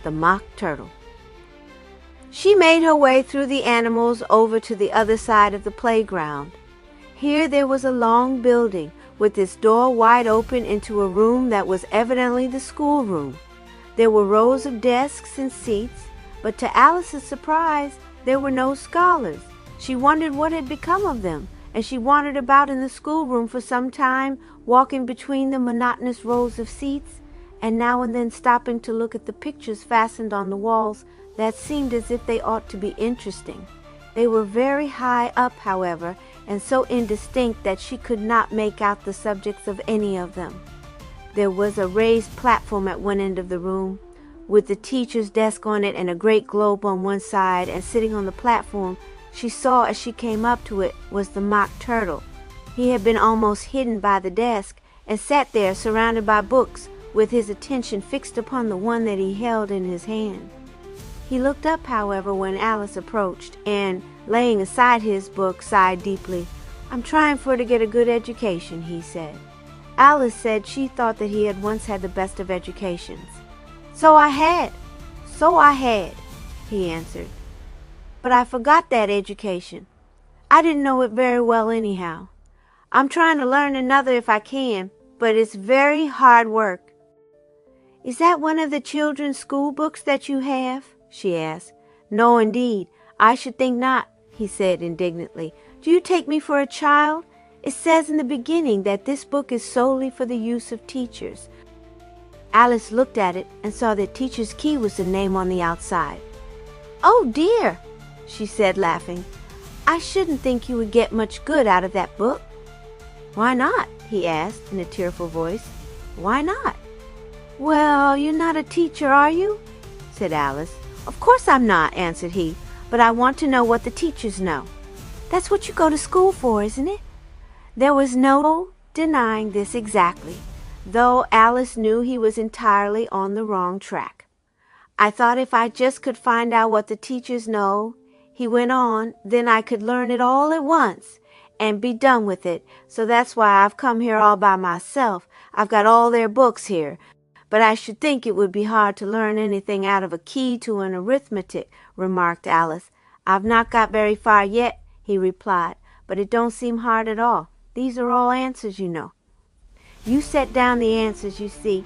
the Mock Turtle. She made her way through the animals over to the other side of the playground. Here there was a long building with its door wide open into a room that was evidently the schoolroom. There were rows of desks and seats, but to Alice's surprise, there were no scholars. She wondered what had become of them, and she wandered about in the schoolroom for some time, walking between the monotonous rows of seats, and now and then stopping to look at the pictures fastened on the walls that seemed as if they ought to be interesting. They were very high up, however, and so indistinct that she could not make out the subjects of any of them. There was a raised platform at one end of the room, with the teacher's desk on it and a great globe on one side, and sitting on the platform, she saw as she came up to it, was the Mock Turtle. He had been almost hidden by the desk, and sat there surrounded by books, with his attention fixed upon the one that he held in his hand. He looked up, however, when Alice approached, and, laying aside his book, sighed deeply. "I'm trying for to get a good education," he said. Alice said she thought that he had once had the best of educations. So I had, he answered. But I forgot that education. I didn't know it very well anyhow. I'm trying to learn another if I can, but it's very hard work." "Is that one of the children's school books that you have?" she asked. "No, indeed. I should think not," he said indignantly. "Do you take me for a child? It says in the beginning that this book is solely for the use of teachers." Alice looked at it and saw that Teacher's Key was the name on the outside. "Oh dear," she said, laughing. "I shouldn't think you would get much good out of that book." "Why not?" he asked in a tearful voice. "Why not?" "Well, you're not a teacher, are you?" said Alice. "Of course I'm not," answered he, "but I want to know what the teachers know." "That's what you go to school for, isn't it?" There was no denying this exactly, though Alice knew he was entirely on the wrong track. "I thought if I just could find out what the teachers know," he went on, "then I could learn it all at once and be done with it. So that's why I've come here all by myself. I've got all their books here. But I should think it would be hard to learn anything out of a key to an arithmetic," remarked Alice. "I've not got very far yet," he replied, "but it don't seem hard at all. These are all answers, you know. You set down the answers, you see.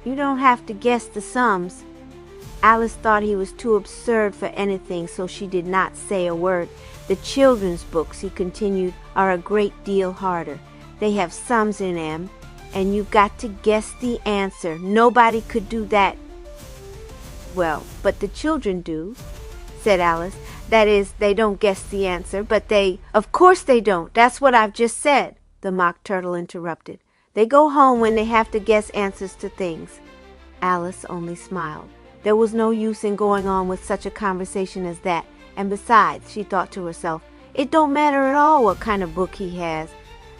You don't have to guess the sums." Alice thought he was too absurd for anything, so she did not say a word. "The children's books," he continued, "are a great deal harder. They have sums in them, and you've got to guess the answer. Nobody could do that." "Well, but the children do," said Alice. "That is, they don't guess the answer, but they—" "Of course they don't. That's what I've just said," the Mock Turtle interrupted. "They go home when they have to guess answers to things." Alice only smiled. There was no use in going on with such a conversation as that, and besides, she thought to herself, it don't matter at all what kind of book he has.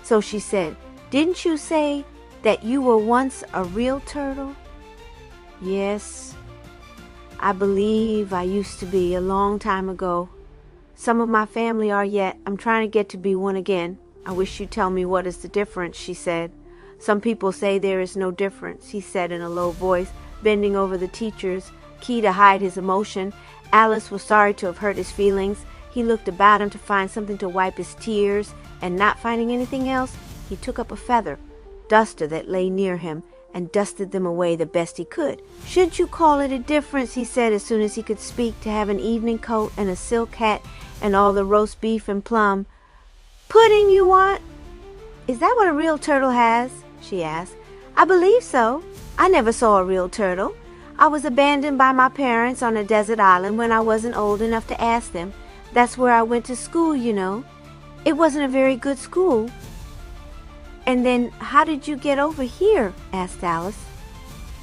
So she said, "Didn't you say that you were once a real turtle?" "Yes, I believe I used to be a long time ago. Some of my family are yet. I'm trying to get to be one again. I wish you'd tell me what is the difference," she said. "Some people say there is no difference," he said in a low voice, bending over the Teacher's Key to hide his emotion. Alice was sorry to have hurt his feelings. He looked about him to find something to wipe his tears, and not finding anything else, he took up a feather duster that lay near him, and dusted them away the best he could. "Shouldn't you call it a difference," he said as soon as he could speak, "to have an evening coat and a silk hat and all the roast beef and plum pudding you want?" "Is that what a real turtle has?" she asked. "I believe so. I never saw a real turtle. I was abandoned by my parents on a desert island when I wasn't old enough to ask them. That's where I went to school, you know. It wasn't a very good school." "And then how did you get over here?" asked Alice.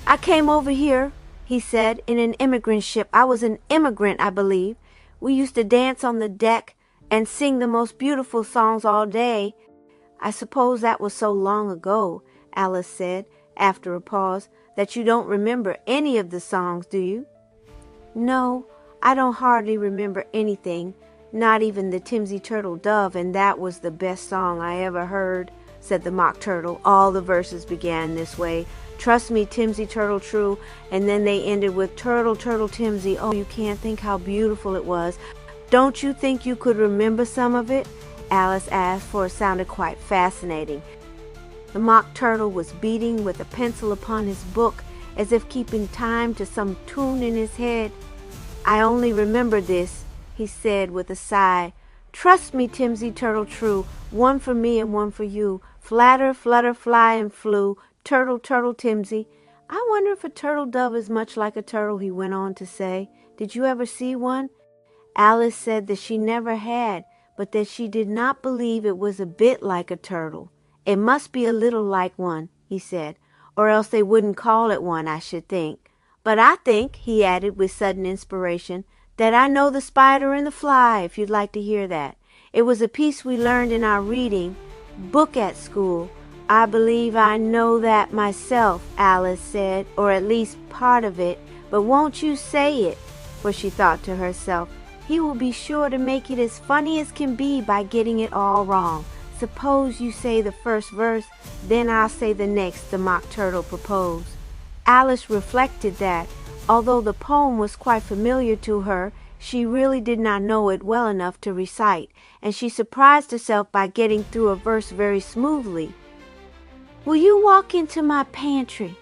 "I came over here," he said, "in an immigrant ship. I was an immigrant, I believe. We used to dance on the deck and sing the most beautiful songs all day." "I suppose that was so long ago," Alice said, after a pause, "that you don't remember any of the songs, do you?" "No, I don't hardly remember anything, not even the Timsy Turtle Dove, and that was the best song I ever heard," said the Mock Turtle. All the verses began this way. Trust me, Timsy Turtle True. And then they ended with Turtle, Turtle, Timsy. Oh, you can't think how beautiful it was. Don't you think you could remember some of it? Alice asked, for it sounded quite fascinating. The Mock Turtle was beating with a pencil upon his book, as if keeping time to some tune in his head. I only remember this, he said with a sigh. Trust me, Timsy Turtle True, one for me and one for you. Flatter, flutter, fly, and flew, Turtle, Turtle, Timsy. I wonder if a turtle dove is much like a turtle, he went on to say. Did you ever see one? Alice said that she never had, but that she did not believe it was a bit like a turtle. It must be a little like one, he said, or else they wouldn't call it one, I should think. But I think, he added with sudden inspiration, that I know the spider and the fly, if you'd like to hear that. It was a piece we learned in our reading book at school. I believe I know that myself, Alice said, or at least part of it, but won't you say it? For she thought to herself, he will be sure to make it as funny as can be by getting it all wrong. Suppose you say the first verse, then I'll say the next, the Mock Turtle proposed. Alice reflected that, although the poem was quite familiar to her, she really did not know it well enough to recite, and she surprised herself by getting through a verse very smoothly. Will you walk into my pantry?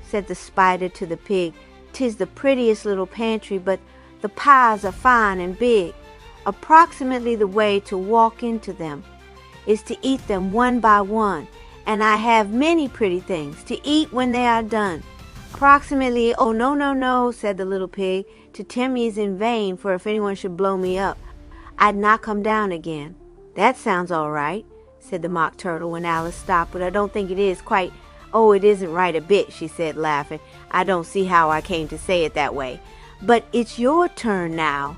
Said the spider to the pig. 'Tis the prettiest little pantry, but the pies are fine and big. Approximately the way to walk into them is to eat them one by one, and I have many pretty things to eat when they are done. Approximately, oh no, no, no, said the little pig, to tempt me is in vain, for if anyone should blow me up, I'd not come down again. That sounds all right, said the Mock Turtle when Alice stopped, but I don't think it is quite. Oh, it isn't right a bit, she said, laughing. I don't see how I came to say it that way. But it's your turn now.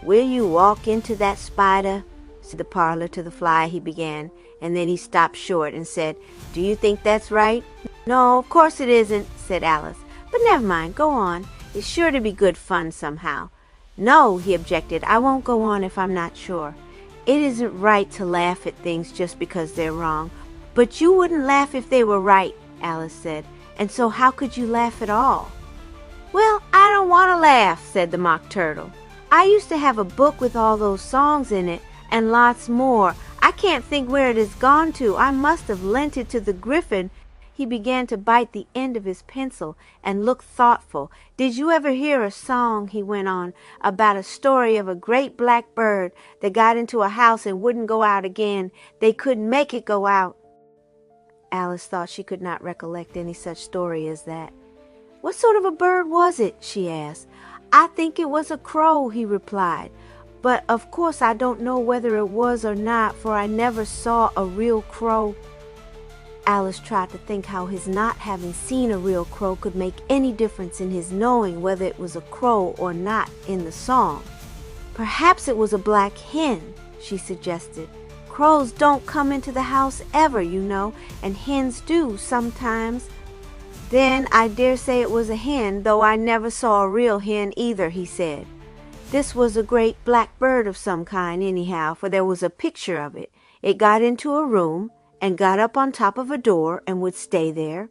Will you walk into that spider? Said the parlor to the fly, he began, and then he stopped short and said, Do you think that's right? No, of course it isn't, said Alice. But never mind, go on. It's sure to be good fun somehow. No, he objected, I won't go on if I'm not sure. It isn't right to laugh at things just because they're wrong. But you wouldn't laugh if they were right, Alice said, and so how could you laugh at all? Well, I don't want to laugh, said the Mock Turtle. I used to have a book with all those songs in it, and lots more. I can't think where it has gone to. I must have lent it to the Griffin. He began to bite the end of his pencil and look thoughtful. Did you ever hear a song, he went on, about a story of a great black bird that got into a house and wouldn't go out again? They couldn't make it go out. Alice thought she could not recollect any such story as that. What sort of a bird was it? She asked. I think it was a crow, he replied. But of course I don't know whether it was or not, for I never saw a real crow. Alice tried to think how his not having seen a real crow could make any difference in his knowing whether it was a crow or not in the song. Perhaps it was a black hen, she suggested. Crows don't come into the house ever, you know, and hens do sometimes. Then I dare say it was a hen, though I never saw a real hen either, he said. This was a great black bird of some kind anyhow, for there was a picture of it. It got into a room and got up on top of a door and would stay there.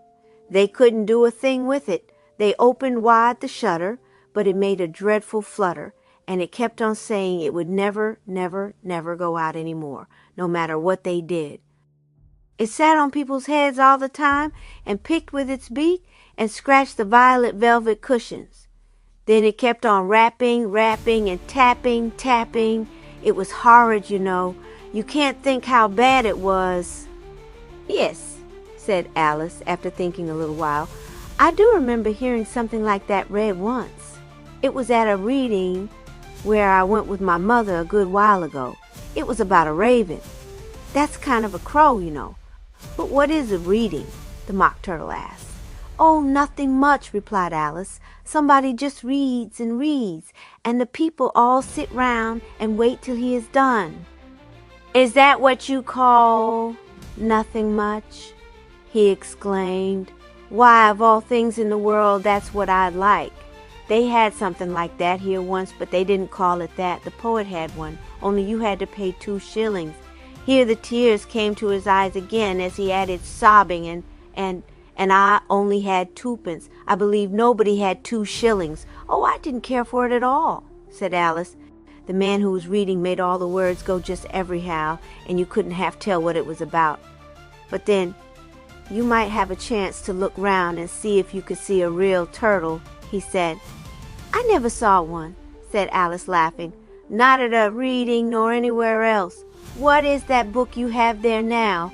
They couldn't do a thing with it. They opened wide the shutter, but it made a dreadful flutter, and it kept on saying it would never, never, never go out any more, no matter what they did. It sat on people's heads all the time and picked with its beak and scratched the violet velvet cushions. Then it kept on rapping, rapping, and tapping, tapping. It was horrid, you know. You can't think how bad it was. Yes, said Alice after thinking a little while. I do remember hearing something like that read once. It was at a reading where I went with my mother a good while ago. It was about a raven. That's kind of a crow, you know. But what is a reading? The Mock Turtle asked. Oh, nothing much, replied Alice. Somebody just reads and reads, and the people all sit round and wait till he is done. Is that what you call nothing much? He exclaimed. Why, of all things in the world, that's what I'd like. They had something like that here once, but they didn't call it that. The poet had one, only you had to pay 2 shillings. Here the tears came to his eyes again as he added sobbing, and and I only had 2 pence. I believe nobody had 2 shillings. Oh, I didn't care for it at all, said Alice. The man who was reading made all the words go just everyhow, and you couldn't half tell what it was about. But then, you might have a chance to look round and see if you could see a real turtle, he said. I never saw one, said Alice, laughing. Not at a reading nor anywhere else. What is that book you have there now?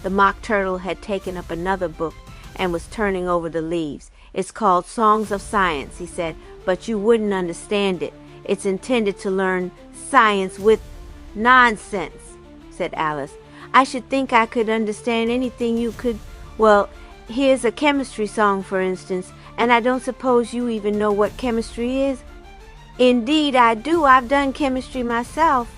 The Mock Turtle had taken up another book and was turning over the leaves. It's called Songs of Science, he said, but you wouldn't understand it. It's intended to learn science with nonsense, said Alice. I should think I could understand anything you could. Well, here's a chemistry song, for instance, and I don't suppose you even know what chemistry is. Indeed I do. I've done chemistry myself,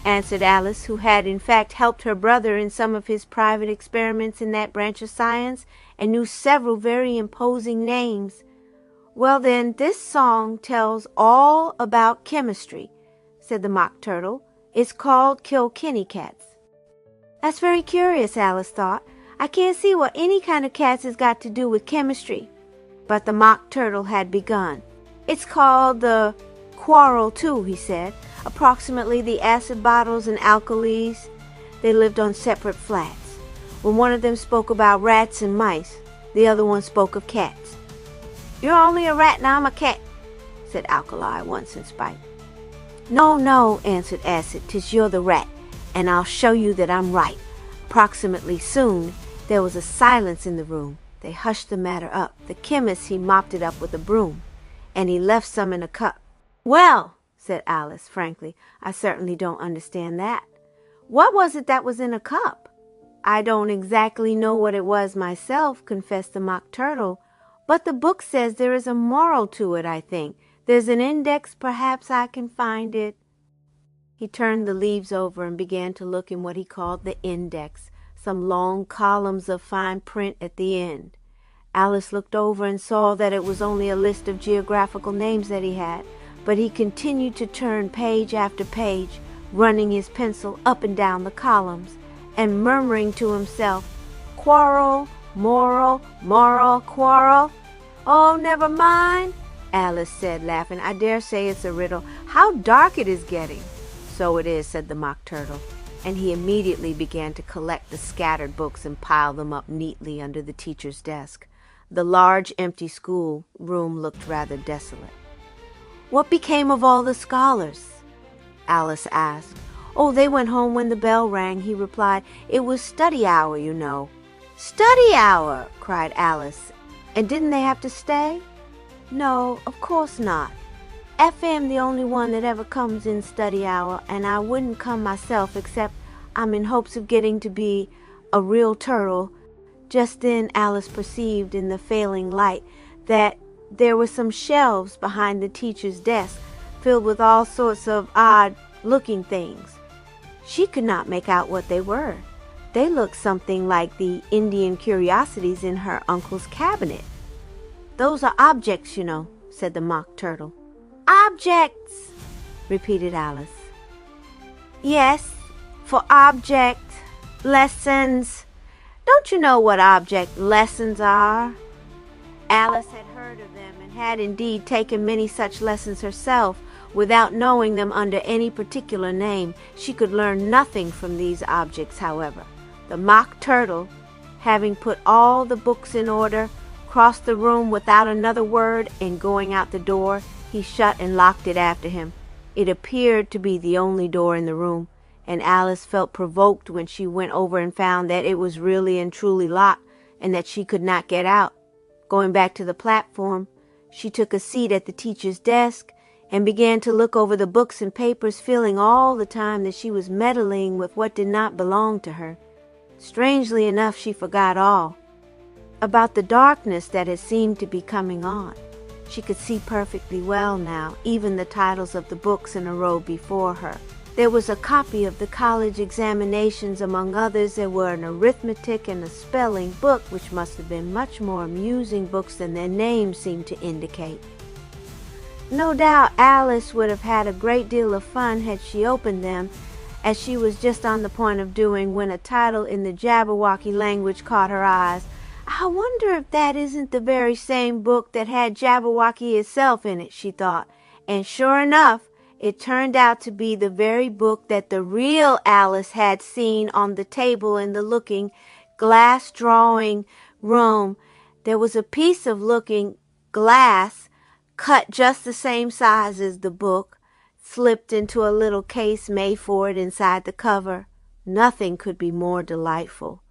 answered Alice, who had in fact helped her brother in some of his private experiments in that branch of science, and knew several very imposing names. Well then, this song tells all about chemistry, said the Mock Turtle. It's called Kilkenny Cats. That's very curious, Alice thought. I can't see what any kind of cats has got to do with chemistry. But the Mock Turtle had begun. It's called the Quarrel, too, he said. Approximately the acid bottles and alkalis. They lived on separate flats. When one of them spoke about rats and mice, the other one spoke of cats. You're only a rat and I'm a cat, said Alkali once in spite. No, no, answered Acid, 'tis you're the rat, and I'll show you that I'm right. Approximately soon, there was a silence in the room. They hushed the matter up. The chemist, he mopped it up with a broom, and he left some in a cup. Well, said Alice, frankly, I certainly don't understand that. What was it that was in a cup? I don't exactly know what it was myself, confessed the Mock Turtle, but the book says there is a moral to it, I think. There's an index, perhaps I can find it. He turned the leaves over and began to look in what he called the index, some long columns of fine print at the end. Alice looked over and saw that it was only a list of geographical names that he had, but he continued to turn page after page, running his pencil up and down the columns, and murmuring to himself, quarrel, moral, quarrel. Oh, never mind, Alice said, laughing. I dare say it's a riddle. How dark it is getting. So it is, said the Mock Turtle, and he immediately began to collect the scattered books and pile them up neatly under the teacher's desk. The large empty school room looked rather desolate. What became of all the scholars? Alice asked. Oh, they went home when the bell rang, he replied. It was study hour, you know. Study hour, cried Alice. And didn't they have to stay? No, of course not. FM the only one that ever comes in study hour, and I wouldn't come myself except I'm in hopes of getting to be a real turtle. Just then Alice perceived in the failing light that there were some shelves behind the teacher's desk filled with all sorts of odd-looking things. She could not make out what they were. They looked something like the Indian curiosities in her uncle's cabinet. Those are objects, you know, said the Mock Turtle. Objects, repeated Alice. Yes, for object lessons. Don't you know what object lessons are? Alice had heard of them and had indeed taken many such lessons herself. Without knowing them under any particular name, she could learn nothing from these objects, however. The Mock Turtle, having put all the books in order, crossed the room without another word, and going out the door, he shut and locked it after him. It appeared to be the only door in the room, and Alice felt provoked when she went over and found that it was really and truly locked, and that she could not get out. Going back to the platform, she took a seat at the teacher's desk, and began to look over the books and papers, feeling all the time that she was meddling with what did not belong to her. Strangely enough, she forgot all about the darkness that had seemed to be coming on. She could see perfectly well now, even the titles of the books in a row before her. There was a copy of the college examinations. Among others, there were an arithmetic and a spelling book, which must have been much more amusing books than their names seemed to indicate. No doubt Alice would have had a great deal of fun had she opened them, as she was just on the point of doing when a title in the Jabberwocky language caught her eyes. I wonder if that isn't the very same book that had Jabberwocky itself in it, she thought. And sure enough, it turned out to be the very book that the real Alice had seen on the table in the looking glass drawing room. There was a piece of looking glass cut just the same size as the book, slipped into a little case made for it inside the cover. Nothing could be more delightful.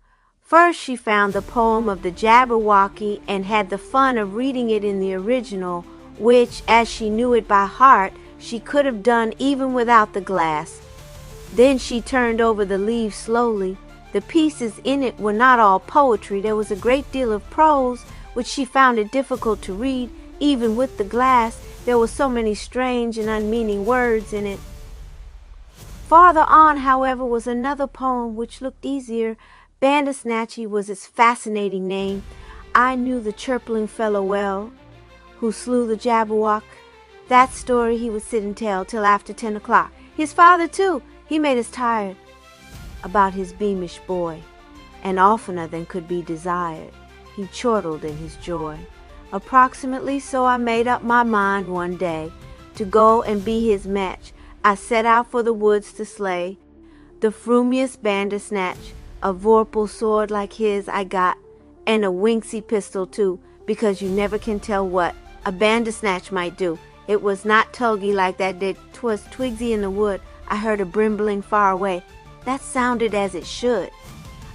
First she found the poem of the Jabberwocky and had the fun of reading it in the original, which, as she knew it by heart, she could have done even without the glass. Then she turned over the leaves slowly. The pieces in it were not all poetry. There was a great deal of prose, which she found it difficult to read, even with the glass. There were so many strange and unmeaning words in it. Farther on, however, was another poem which looked easier. Bandersnatchy was its fascinating name. I knew the chirpling fellow well, who slew the Jabberwock. That story he would sit and tell till after 10 o'clock. His father, too, he made us tired, about his beamish boy, and oftener than could be desired, he chortled in his joy. Approximately so I made up my mind one day to go and be his match. I set out for the woods to slay the frumious Bandersnatch. A vorpal sword like his I got, and a Winksy pistol too, because you never can tell what a Bandersnatch might do. It was not Tuggy like that did. 'Twas Twigsy in the wood. I heard a brimbling far away. That sounded as it should.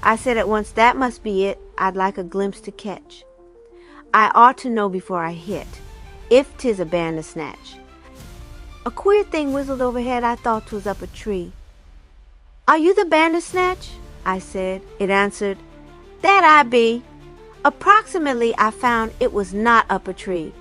I said at once, that must be it. I'd like a glimpse to catch. I ought to know before I hit, if 'tis a Bandersnatch. A queer thing whistled overhead. I thought 'twas up a tree. Are you the Bandersnatch? I said. It answered, that I be. Approximately I found it was not up a tree.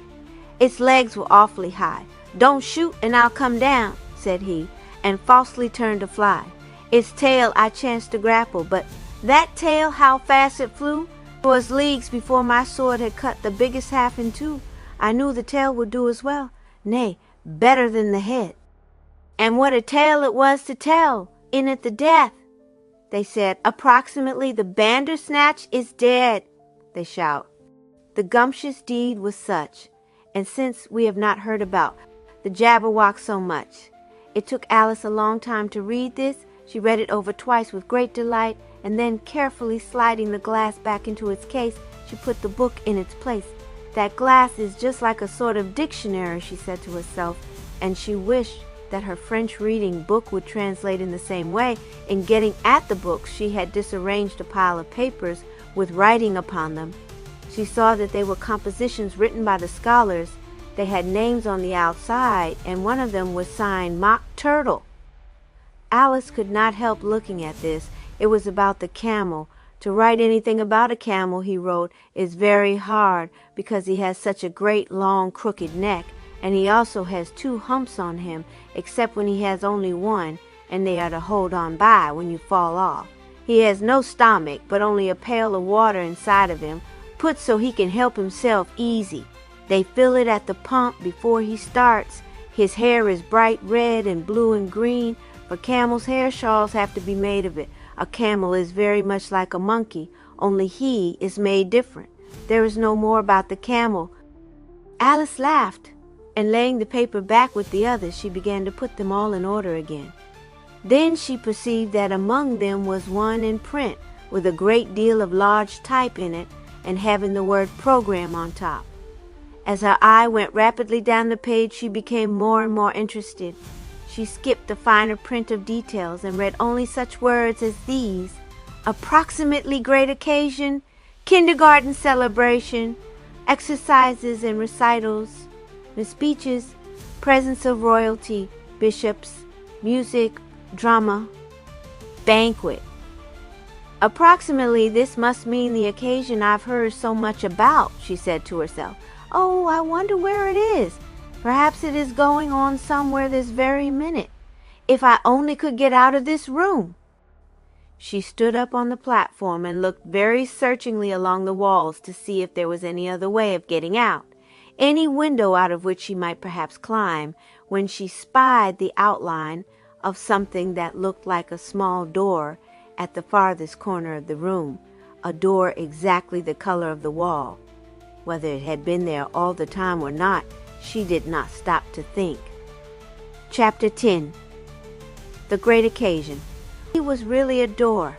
Its legs were awfully high. Don't shoot and I'll come down, said he, and falsely turned to fly. Its tail I chanced to grapple, but that tail, how fast it flew! 'Twas leagues before my sword had cut the biggest half in two. I knew the tail would do as well, nay, better than the head. And what a tale it was to tell, in it the death! They said, approximately the Bandersnatch is dead, they shout. The gumptious deed was such, and since we have not heard about the Jabberwock so much, it took Alice a long time to read this. She read it over twice with great delight, and then carefully sliding the glass back into its case, she put the book in its place. That glass is just like a sort of dictionary, she said to herself, and she wished that her French reading book would translate in the same way. In getting at the books, she had disarranged a pile of papers with writing upon them. She saw that they were compositions written by the scholars. They had names on the outside, and one of them was signed Mock Turtle. Alice could not help looking at this. It was about the camel. To write anything about a camel, he wrote, is very hard because he has such a great long crooked neck, and he also has 2 humps on him, except when he has only one, and they are to hold on by when you fall off. He has no stomach, but only a pail of water inside of him, put so he can help himself easy. They fill it at the pump before he starts. His hair is bright red and blue and green, for camels' hair shawls have to be made of it. A camel is very much like a monkey, only he is made different. There is no more about the camel. Alice laughed, and laying the paper back with the others, she began to put them all in order again. Then she perceived that among them was one in print, with a great deal of large type in it, and having the word program on top. As her eye went rapidly down the page, she became more and more interested. She skipped the finer print of details and read only such words as these: approximately great occasion, kindergarten celebration, exercises and recitals, speeches, presence of royalty, bishops, music, drama, banquet. Approximately this must mean the occasion I've heard so much about, she said to herself. Oh, I wonder where it is. Perhaps it is going on somewhere this very minute. If I only could get out of this room. She stood up on the platform and looked very searchingly along the walls to see if there was any other way of getting out, any window out of which she might perhaps climb, when she spied the outline of something that looked like a small door at the farthest corner of the room. a door exactly the color of the wall. Whether it had been there all the time or not, she did not stop to think. Chapter 10. The Great Occasion. It was really a door.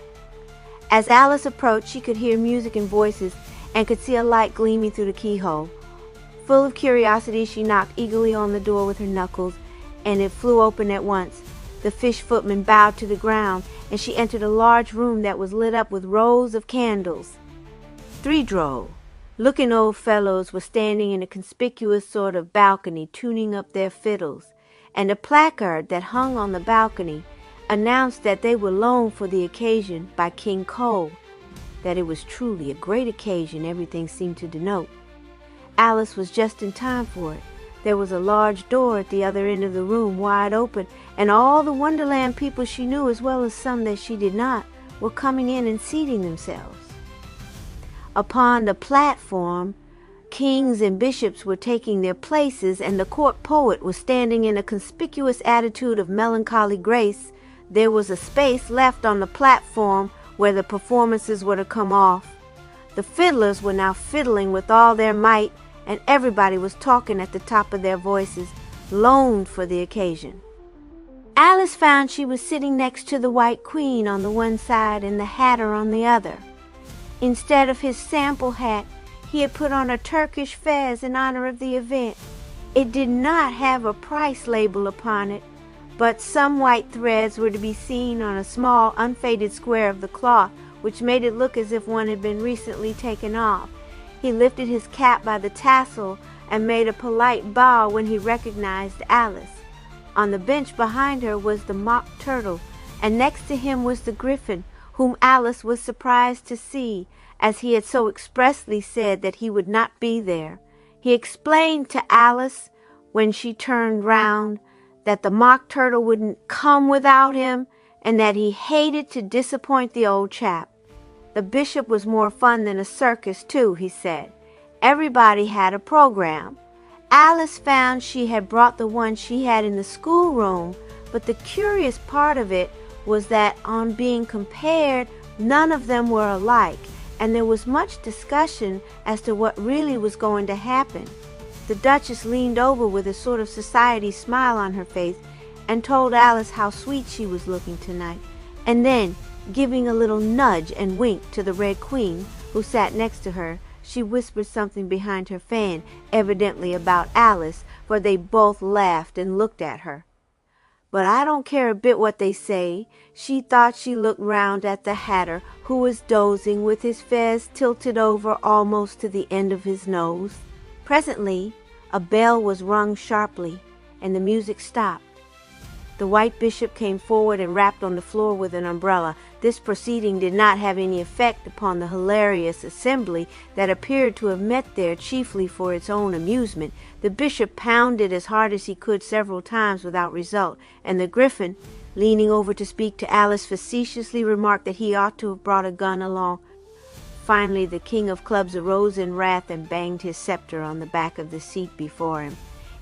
As Alice approached, she could hear music and voices and could see a light gleaming through the keyhole. Full of curiosity, she knocked eagerly on the door with her knuckles, and it flew open at once. The fish footman bowed to the ground, and she entered a large room that was lit up with rows of candles. 3 droll-looking old fellows were standing in a conspicuous sort of balcony tuning up their fiddles, and a placard that hung on the balcony announced that they were loaned for the occasion by King Cole. That it was truly a great occasion, everything seemed to denote. Alice was just in time for it. There was a large door at the other end of the room, wide open, and all the Wonderland people she knew, as well as some that she did not, were coming in and seating themselves. Upon the platform, kings and bishops were taking their places, and the court poet was standing in a conspicuous attitude of melancholy grace. There was a space left on the platform where the performances were to come off. The fiddlers were now fiddling with all their might, and everybody was talking at the top of their voices, loaned for the occasion. Alice found she was sitting next to the White Queen on the one side and the Hatter on the other. Instead of his sample hat, he had put on a Turkish fez in honor of the event. It did not have a price label upon it, but some white threads were to be seen on a small, unfaded square of the cloth, which made it look as if one had been recently taken off. He lifted his cap by the tassel and made a polite bow when he recognized Alice. On the bench behind her was the Mock Turtle, and next to him was the Griffin, whom Alice was surprised to see, as he had so expressly said that he would not be there. He explained to Alice, when she turned round, that the Mock Turtle wouldn't come without him, and that he hated to disappoint the old chap. The bishop was more fun than a circus, too, he said. Everybody had a program. Alice found she had brought the one she had in the schoolroom, but the curious part of it was that on being compared, none of them were alike, and there was much discussion as to what really was going to happen. The Duchess leaned over with a sort of society smile on her face and told Alice how sweet she was looking tonight, and then, giving a little nudge and wink to the Red Queen, who sat next to her, she whispered something behind her fan, evidently about Alice, for they both laughed and looked at her. But I don't care a bit what they say. She thought she looked round at the Hatter, who was dozing with his fez tilted over almost to the end of his nose. Presently, a bell was rung sharply, and the music stopped. The White Bishop came forward and rapped on the floor with an umbrella. This proceeding did not have any effect upon the hilarious assembly that appeared to have met there chiefly for its own amusement. The bishop pounded as hard as he could several times without result, and the Griffin, leaning over to speak to Alice, facetiously remarked that he ought to have brought a gun along. Finally, the King of Clubs arose in wrath and banged his scepter on the back of the seat before him.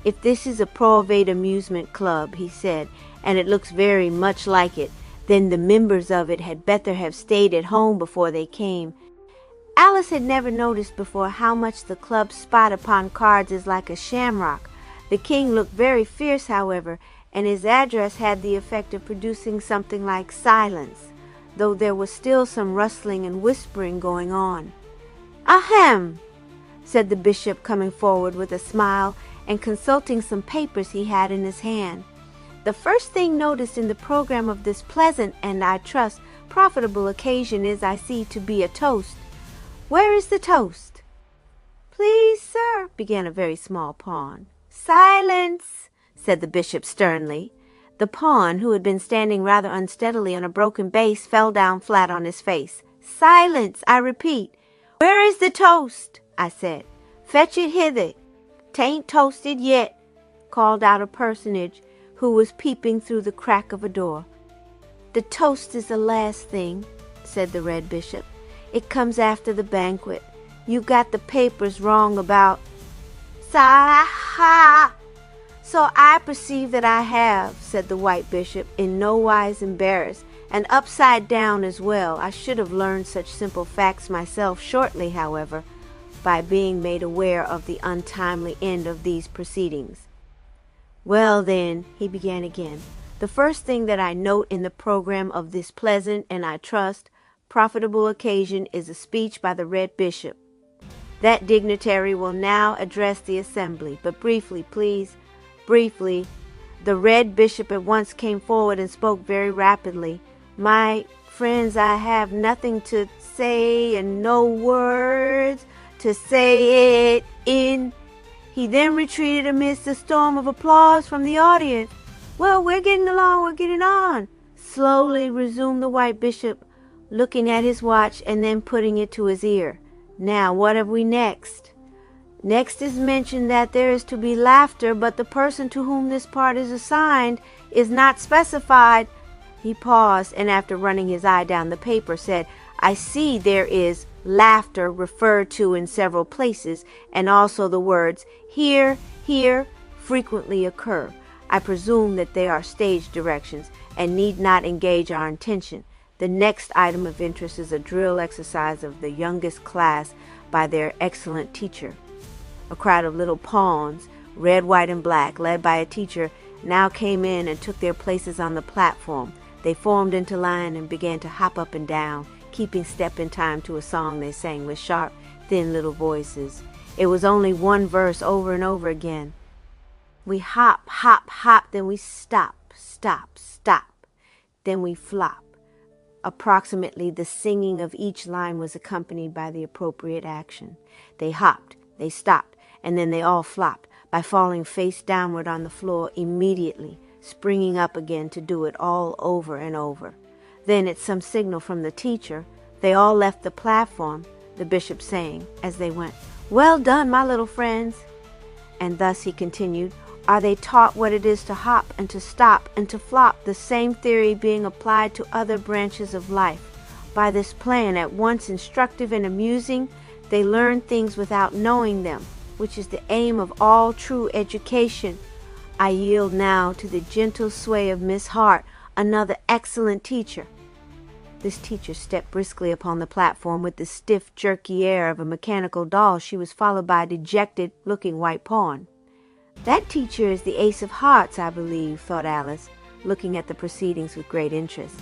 "If this is a private amusement club," he said, "and it looks very much like it, then the members of it had better have stayed at home before they came." Alice had never noticed before how much the club's spot upon cards is like a shamrock. The king looked very fierce, however, and his address had the effect of producing something like silence, though there was still some rustling and whispering going on. "Ahem!" said the bishop, coming forward with a smile and consulting some papers he had in his hand. "The first thing noticed in the program of this pleasant and, I trust, profitable occasion is, I see, to be a toast. Where is the toast?" "Please, sir," began a very small pawn. "Silence," said the bishop sternly. The pawn, who had been standing rather unsteadily on a broken base, fell down flat on his face. "Silence, I repeat. Where is the toast?" I said. "Fetch it hither." "'Tain't toasted yet," called out a personage who was peeping through the crack of a door. "The toast is the last thing," said the Red Bishop. "It comes after the banquet. You got the papers wrong about—" "Sa-ha! So I perceive that I have," said the White Bishop, in no wise embarrassed, and upside down as well. I should have learned such simple facts myself shortly, however, by being made aware of the untimely end of these proceedings. Well then, he began again, the first thing that I note in the program of this pleasant and, I trust, profitable occasion is a speech by the Red Bishop. That dignitary will now address the assembly, but briefly, please, briefly. The Red Bishop at once came forward and spoke very rapidly. My friends, I have nothing to say and no words to say it in. He then retreated amidst a storm of applause from the audience. Well, we're getting along, we're getting on, slowly resumed the White Bishop, looking at his watch and then putting it to his ear. Now, what have we next? Next is mentioned that there is to be laughter, but the person to whom this part is assigned is not specified. He paused, and after running his eye down the paper, said, I see there is laughter referred to in several places, and also the words here, here frequently occur. I presume that they are stage directions and need not engage our attention. The next item of interest is a drill exercise of the youngest class by their excellent teacher. A crowd of little pawns, red, white, and black, led by a teacher, now came in and took their places on the platform. They formed into line and began to hop up and down, keeping step in time to a song they sang with sharp, thin little voices. It was only one verse over and over again. We hop, hop, hop, then we stop, stop, stop. Then we flop. Approximately the singing of each line was accompanied by the appropriate action. They hopped, they stopped, and then they all flopped by falling face downward on the floor immediately, springing up again to do it all over and over. Then, at some signal from the teacher, they all left the platform, the bishop saying, as they went, Well done, my little friends. And thus, he continued, are they taught what it is to hop and to stop and to flop, the same theory being applied to other branches of life. By this plan, at once instructive and amusing, they learn things without knowing them, which is the aim of all true education. I yield now to the gentle sway of Miss Hart, another excellent teacher. This teacher stepped briskly upon the platform with the stiff, jerky air of a mechanical doll. She was followed by a dejected-looking white pawn. That teacher is the Ace of Hearts, I believe, thought Alice, looking at the proceedings with great interest.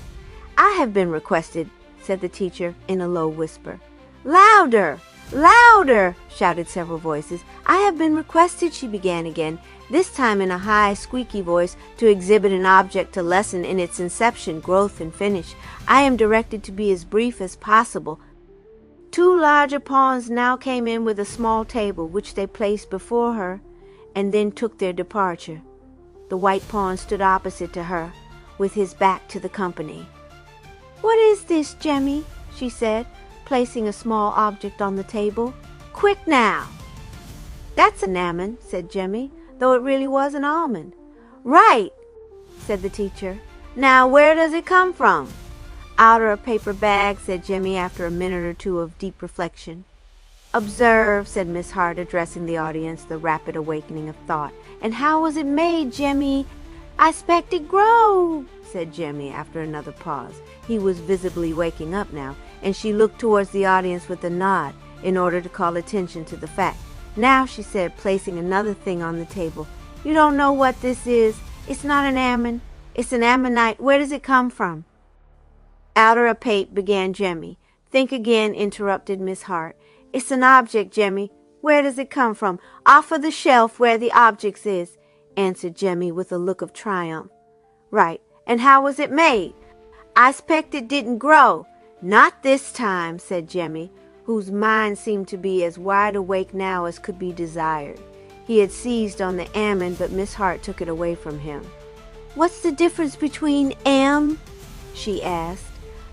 I have been requested, said the teacher in a low whisper. Louder! Louder! Shouted several voices. I have been requested, she began again, this time in a high, squeaky voice, to exhibit an object to lesson in its inception, growth, and finish. I am directed to be as brief as possible. Two larger pawns now came in with a small table, which they placed before her, and then took their departure. The white pawn stood opposite to her, with his back to the company. What is this, Jemmy? She said, placing a small object on the table. Quick now! That's an almond, said Jemmy, though it really was an almond. Right, said the teacher. Now where does it come from? Out of a paper bag, said Jemmy after a minute or two of deep reflection. Observe, said Miss Hart, addressing the audience, the rapid awakening of thought. And how was it made, Jemmy? I expect it grow, said Jemmy after another pause. He was visibly waking up now, and she looked towards the audience with a nod in order to call attention to the fact. Now, she said, placing another thing on the table, you don't know what this is. It's not an almond. It's an ammonite. Where does it come from? Outer a pape, began Jemmy. Think again, interrupted Miss Hart. It's an object, Jemmy. Where does it come from? Off of the shelf where the objects is, answered Jemmy with a look of triumph. Right. And how was it made? I expect it didn't grow. Not this time, said Jemmy, whose mind seemed to be as wide awake now as could be desired. He had seized on the almond, but Miss Hart took it away from him. What's the difference between she asked,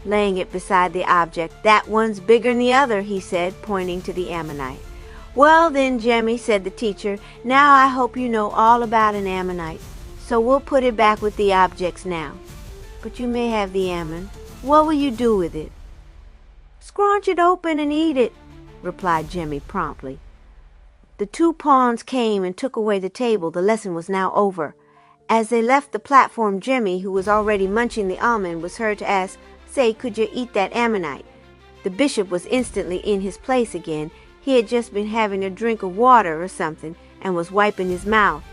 laying it beside the object. That one's bigger than the other, he said, pointing to the ammonite. Well then, Jemmy, said the teacher, now I hope you know all about an ammonite, so we'll put it back with the objects now. But you may have the almond. What will you do with it? Scraunch it open and eat it, replied Jemmy promptly. The two pawns came and took away the table. The lesson was now over. As they left the platform, Jimmy, who was already munching the almond, was heard to ask, "Say, could you eat that ammonite?" The bishop was instantly in his place again. He had just been having a drink of water or something, and was wiping his mouth.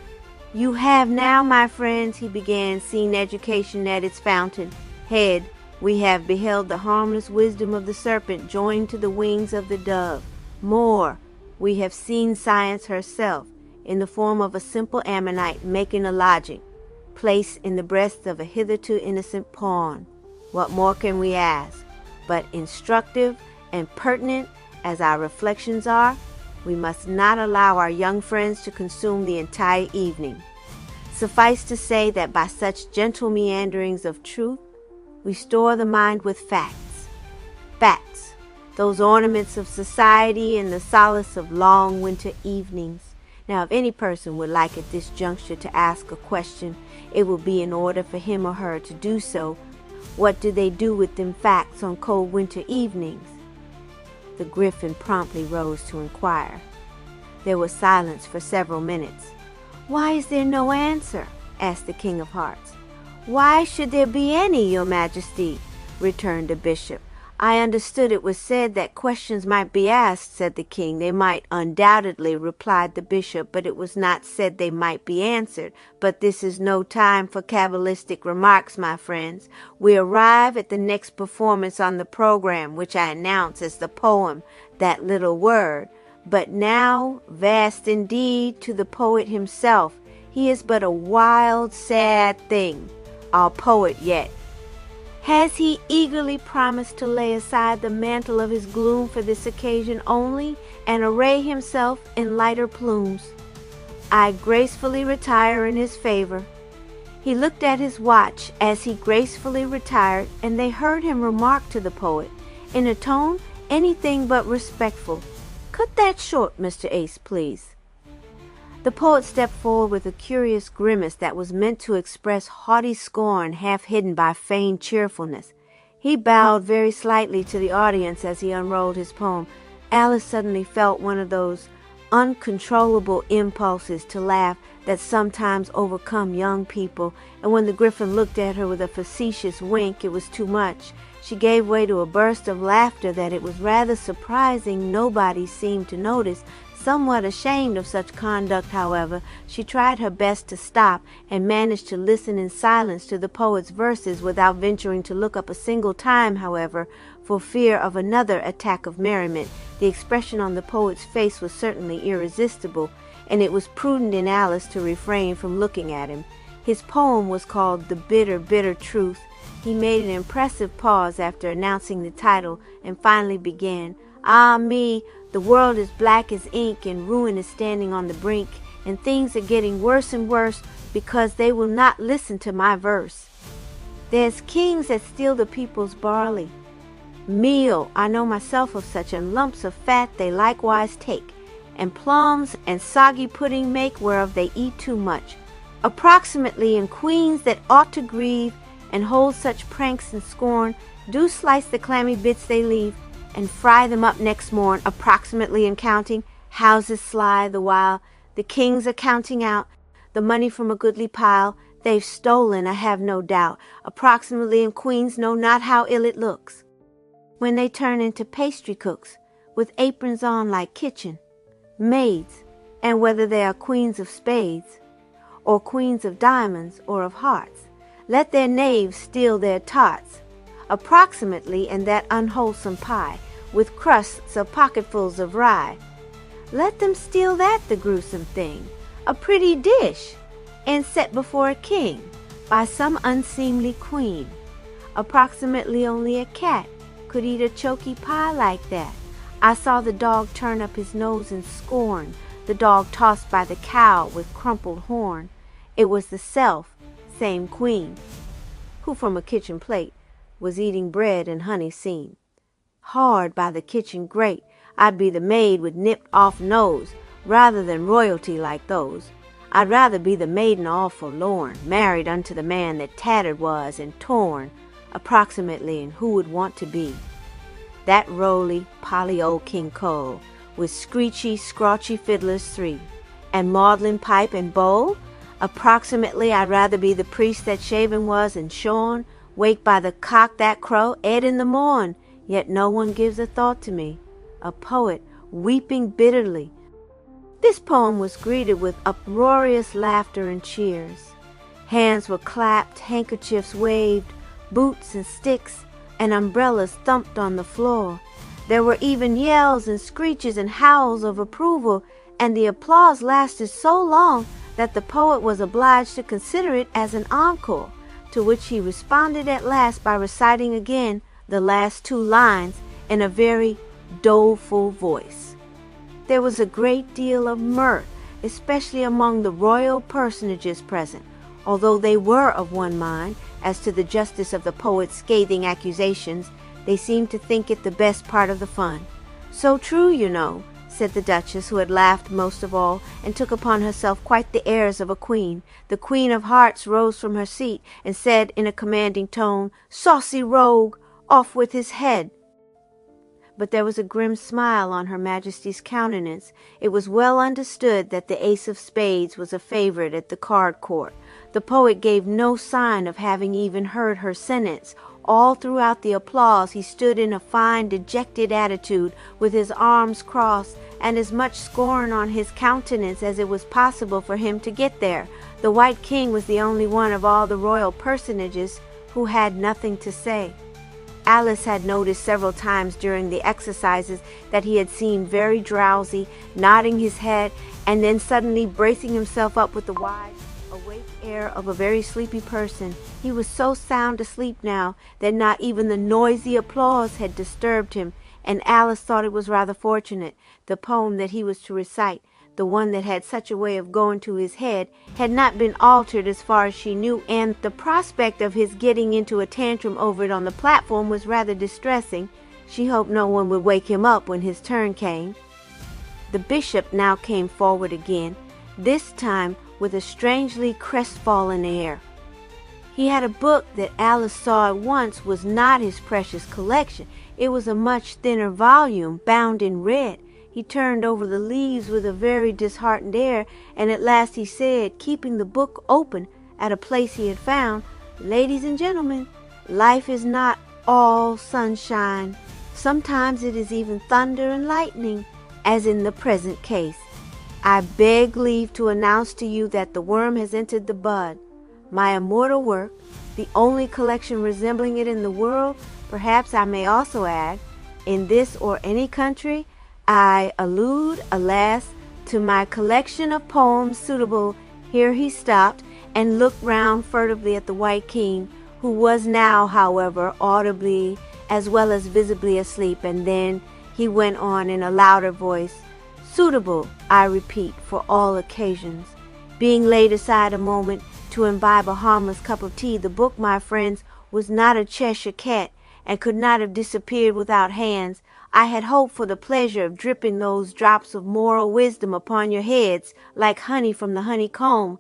"You have now, my friends," he began, "seen education at its fountain head. We have beheld the harmless wisdom of the serpent joined to the wings of the dove. More, we have seen science herself, in the form of a simple ammonite, making a lodging place in the breast of a hitherto innocent pawn. What more can we ask? But instructive and pertinent as our reflections are, we must not allow our young friends to consume the entire evening. Suffice to say that by such gentle meanderings of truth, we store the mind with facts. Facts, those ornaments of society and the solace of long winter evenings. Now, if any person would like at this juncture to ask a question, it will be in order for him or her to do so. What do they do with them facts on cold winter evenings? The Griffin promptly rose to inquire. There was silence for several minutes. "Why is there no answer?" asked the King of Hearts. "Why should there be any, your Majesty?" returned the bishop. "I understood it was said that questions might be asked," said the king. "They might undoubtedly," replied the bishop, "but it was not said they might be answered. But this is no time for cabalistic remarks, my friends. We arrive at the next performance on the program, which I announce as the poem, That Little Word. But now, vast indeed to the poet himself, he is but a wild, sad thing, our poet yet. Has he eagerly promised to lay aside the mantle of his gloom for this occasion only, and array himself in lighter plumes? I gracefully retire in his favor." He looked at his watch as he gracefully retired, and they heard him remark to the poet, in a tone anything but respectful, "Cut that short, Mr. Ace, please." The poet stepped forward with a curious grimace that was meant to express haughty scorn half hidden by feigned cheerfulness. He bowed very slightly to the audience as he unrolled his poem. Alice suddenly felt one of those uncontrollable impulses to laugh that sometimes overcome young people, and when the Griffin looked at her with a facetious wink, it was too much. She gave way to a burst of laughter that it was rather surprising nobody seemed to notice. Somewhat ashamed of such conduct, however, she tried her best to stop, and managed to listen in silence to the poet's verses without venturing to look up a single time, however, for fear of another attack of merriment. The expression on the poet's face was certainly irresistible, and it was prudent in Alice to refrain from looking at him. His poem was called The Bitter, Bitter Truth. He made an impressive pause after announcing the title, and finally began, "Ah me, the world is black as ink, and ruin is standing on the brink, and things are getting worse and worse because they will not listen to my verse. There's kings that steal the people's barley. Meal, I know myself of such, and lumps of fat they likewise take, and plums and soggy pudding make whereof they eat too much. Approximately, and queens that ought to grieve and hold such pranks in scorn do slice the clammy bits they leave, and fry them up next morn, approximately in counting, houses sly the while the kings are counting out the money from a goodly pile they've stolen, I have no doubt, approximately, and queens know not how ill it looks when they turn into pastry cooks, with aprons on like kitchen maids, and whether they are queens of spades, or queens of diamonds, or of hearts, let their knaves steal their tarts, approximately, and that unwholesome pie, with crusts of pocketfuls of rye. Let them steal that, the gruesome thing, a pretty dish, and set before a king, by some unseemly queen. Approximately only a cat could eat a choky pie like that. I saw the dog turn up his nose in scorn, the dog tossed by the cow with crumpled horn. It was the same queen, who from a kitchen plate was eating bread and honey seen. Hard by the kitchen grate, I'd be the maid with nipped off nose, rather than royalty like those. I'd rather be the maiden all forlorn, married unto the man that tattered was and torn, approximately, and who would want to be that roly, poly old King Cole, with screechy, scrawchy fiddlers three, and maudlin pipe and bowl? Approximately, I'd rather be the priest that shaven was and shorn, waked by the cock that crow, ed in the morn, yet no one gives a thought to me. A poet weeping bitterly. This poem was greeted with uproarious laughter and cheers. Hands were clapped, handkerchiefs waved, boots and sticks and umbrellas thumped on the floor. There were even yells and screeches and howls of approval, and the applause lasted so long that the poet was obliged to consider it as an encore, to which he responded at last by reciting again the last 2 lines in a very doleful voice. There was a great deal of mirth, especially among the royal personages present, although they were of one mind as to the justice of the poet's scathing accusations. They seemed to think it the best part of the fun. "So true, you know," said the Duchess, who had laughed most of all, and took upon herself quite the airs of a queen. The Queen of Hearts rose from her seat and said in a commanding tone, "Saucy rogue, off with his head." But there was a grim smile on Her Majesty's countenance. It was well understood that the Ace of Spades was a favorite at the card court. The poet gave no sign of having even heard her sentence. All throughout the applause he stood in a fine dejected attitude, with his arms crossed, and as much scorn on his countenance as it was possible for him to get there. The White King was the only one of all the royal personages who had nothing to say. Alice had noticed several times during the exercises that he had seemed very drowsy, nodding his head, and then suddenly bracing himself up with the wide, awake air of a very sleepy person. He was so sound asleep now that not even the noisy applause had disturbed him, and Alice thought it was rather fortunate. The poem that he was to recite, the one that had such a way of going to his head, had not been altered as far as she knew, and the prospect of his getting into a tantrum over it on the platform was rather distressing. She hoped no one would wake him up when his turn came. The bishop now came forward again, this time with a strangely crestfallen air. He had a book that Alice saw at once was not his precious collection. It was a much thinner volume, bound in red. He turned over the leaves with a very disheartened air, and at last he said, keeping the book open at a place he had found, "Ladies and gentlemen, life is not all sunshine. Sometimes it is even thunder and lightning, as in the present case. I beg leave to announce to you that the worm has entered the bud. My immortal work, the only collection resembling it in the world, perhaps I may also add, in this or any country. I allude, alas, to my collection of poems suitable." Here he stopped and looked round furtively at the White King, who was now, however, audibly as well as visibly asleep, and then he went on in a louder voice, "Suitable, I repeat, for all occasions." Being laid aside a moment to imbibe a harmless cup of tea, the book, my friends, was not a Cheshire cat, and could not have disappeared without hands. I had hoped for the pleasure of dripping those drops of moral wisdom upon your heads, like honey from the honeycomb,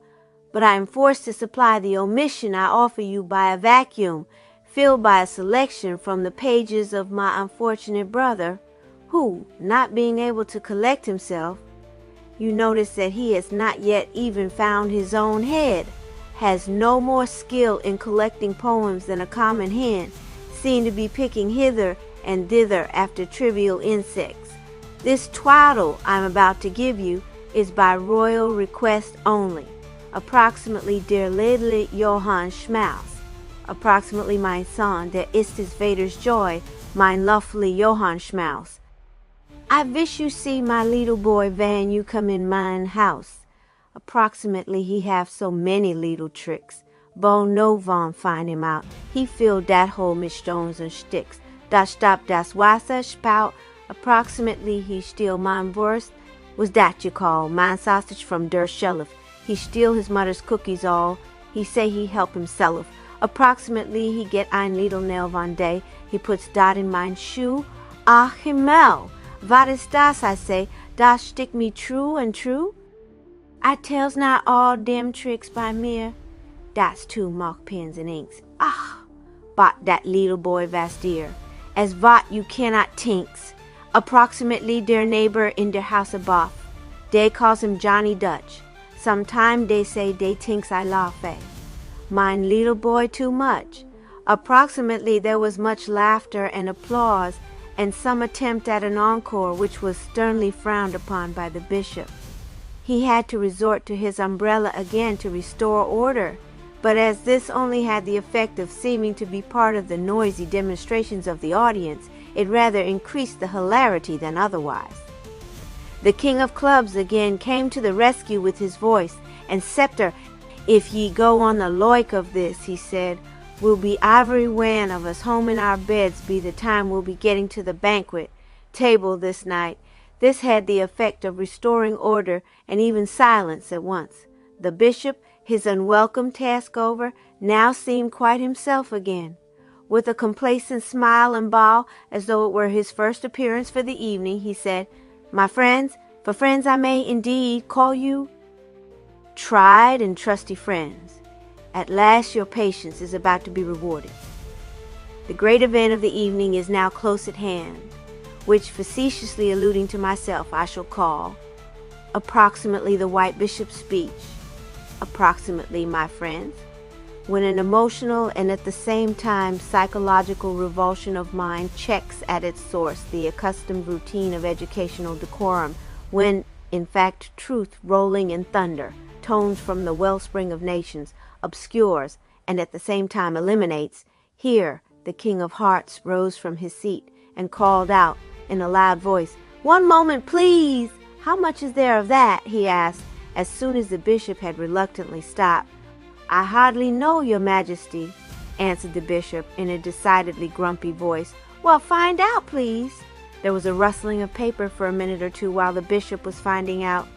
but I am forced to supply the omission I offer you by a vacuum, filled by a selection from the pages of my unfortunate brother, who, not being able to collect himself, you notice that he has not yet even found his own head, has no more skill in collecting poems than a common hen, seemed to be picking hither and thither after trivial insects. This twaddle I'm about to give you is by royal request only. Approximately der ledele Johann Schmaus. Approximately mein Sohn, der ist des Vaters Joy, mein lovely Johann Schmaus. I wish you see my little boy when you come in mine house. Approximately he have so many little tricks. Bo no one find him out. He fill dat hole mit stones and sticks. Da stop das Wasser spout. Approximately he steal mein Wurst. Was dat you call mein sausage from der Shelf? He steal his mother's cookies all. He say he help himself. Approximately he get ein little nail one day. He puts dat in mein shoe. Ach Himmel! Wat is das, I say? Das stick me true and true? I tells not all dem tricks by mir. That's 2 mark pens and inks. Ah, but that little boy was dear, as what you cannot tinks. Approximately their neighbor in their house above. They calls him Johnny Dutch. Sometime they say they thinks I laugh at. Mine little boy too much. Approximately there was much laughter and applause, and some attempt at an encore which was sternly frowned upon by the bishop. He had to resort to his umbrella again to restore order, but as this only had the effect of seeming to be part of the noisy demonstrations of the audience, it rather increased the hilarity than otherwise. The king of clubs again came to the rescue with his voice, and scepter. If ye go on the loik of this, he said, we'll be every one of us home in our beds be the time we'll be getting to the banquet table this night. This had the effect of restoring order and even silence at once. The bishop, his unwelcome task over, now seemed quite himself again. With a complacent smile and bow, as though it were his first appearance for the evening, he said, my friends, for friends I may indeed call you, tried and trusty friends, at last your patience is about to be rewarded. The great event of the evening is now close at hand, which, facetiously alluding to myself, I shall call approximately the White Bishop's speech. Approximately, my friends, when an emotional and at the same time psychological revulsion of mind checks at its source the accustomed routine of educational decorum, when, in fact, truth rolling in thunder, tones from the wellspring of nations, obscures, and at the same time eliminates, here the King of Hearts rose from his seat and called out in a loud voice, 1 moment, please! How much is there of that? He asked, as soon as the bishop had reluctantly stopped. I hardly know, your majesty, answered the bishop in a decidedly grumpy voice. Well, find out, please. There was a rustling of paper for a minute or two while the bishop was finding out.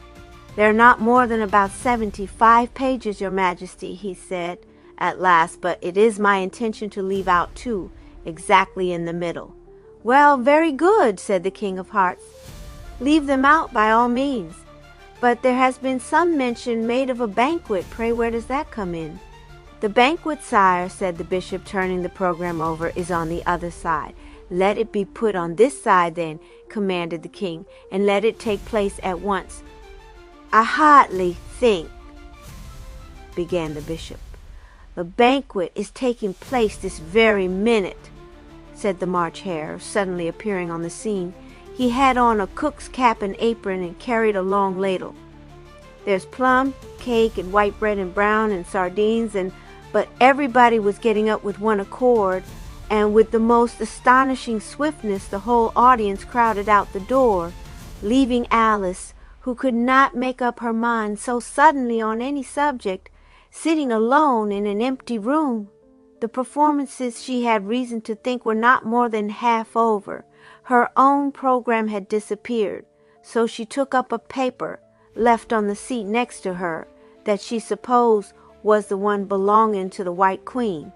There are not more than about 75 pages, your majesty, he said at last, but it is my intention to leave out 2, exactly in the middle. Well, very good, said the King of Hearts. Leave them out by all means. But there has been some mention made of a banquet. Pray, where does that come in? The banquet, sire, said the bishop, turning the program over, is on the other side. Let it be put on this side, then, commanded the king, and let it take place at once. I hardly think, began the bishop. The banquet is taking place this very minute, said the March Hare, suddenly appearing on the scene. He had on a cook's cap and apron and carried a long ladle. There's plum, cake, and white bread and brown and sardines, but everybody was getting up with one accord, and with the most astonishing swiftness the whole audience crowded out the door, leaving Alice, who could not make up her mind so suddenly on any subject, sitting alone in an empty room. The performances she had reason to think were not more than half over. Her own program had disappeared, so she took up a paper left on the seat next to her that she supposed was the one belonging to the White Queen.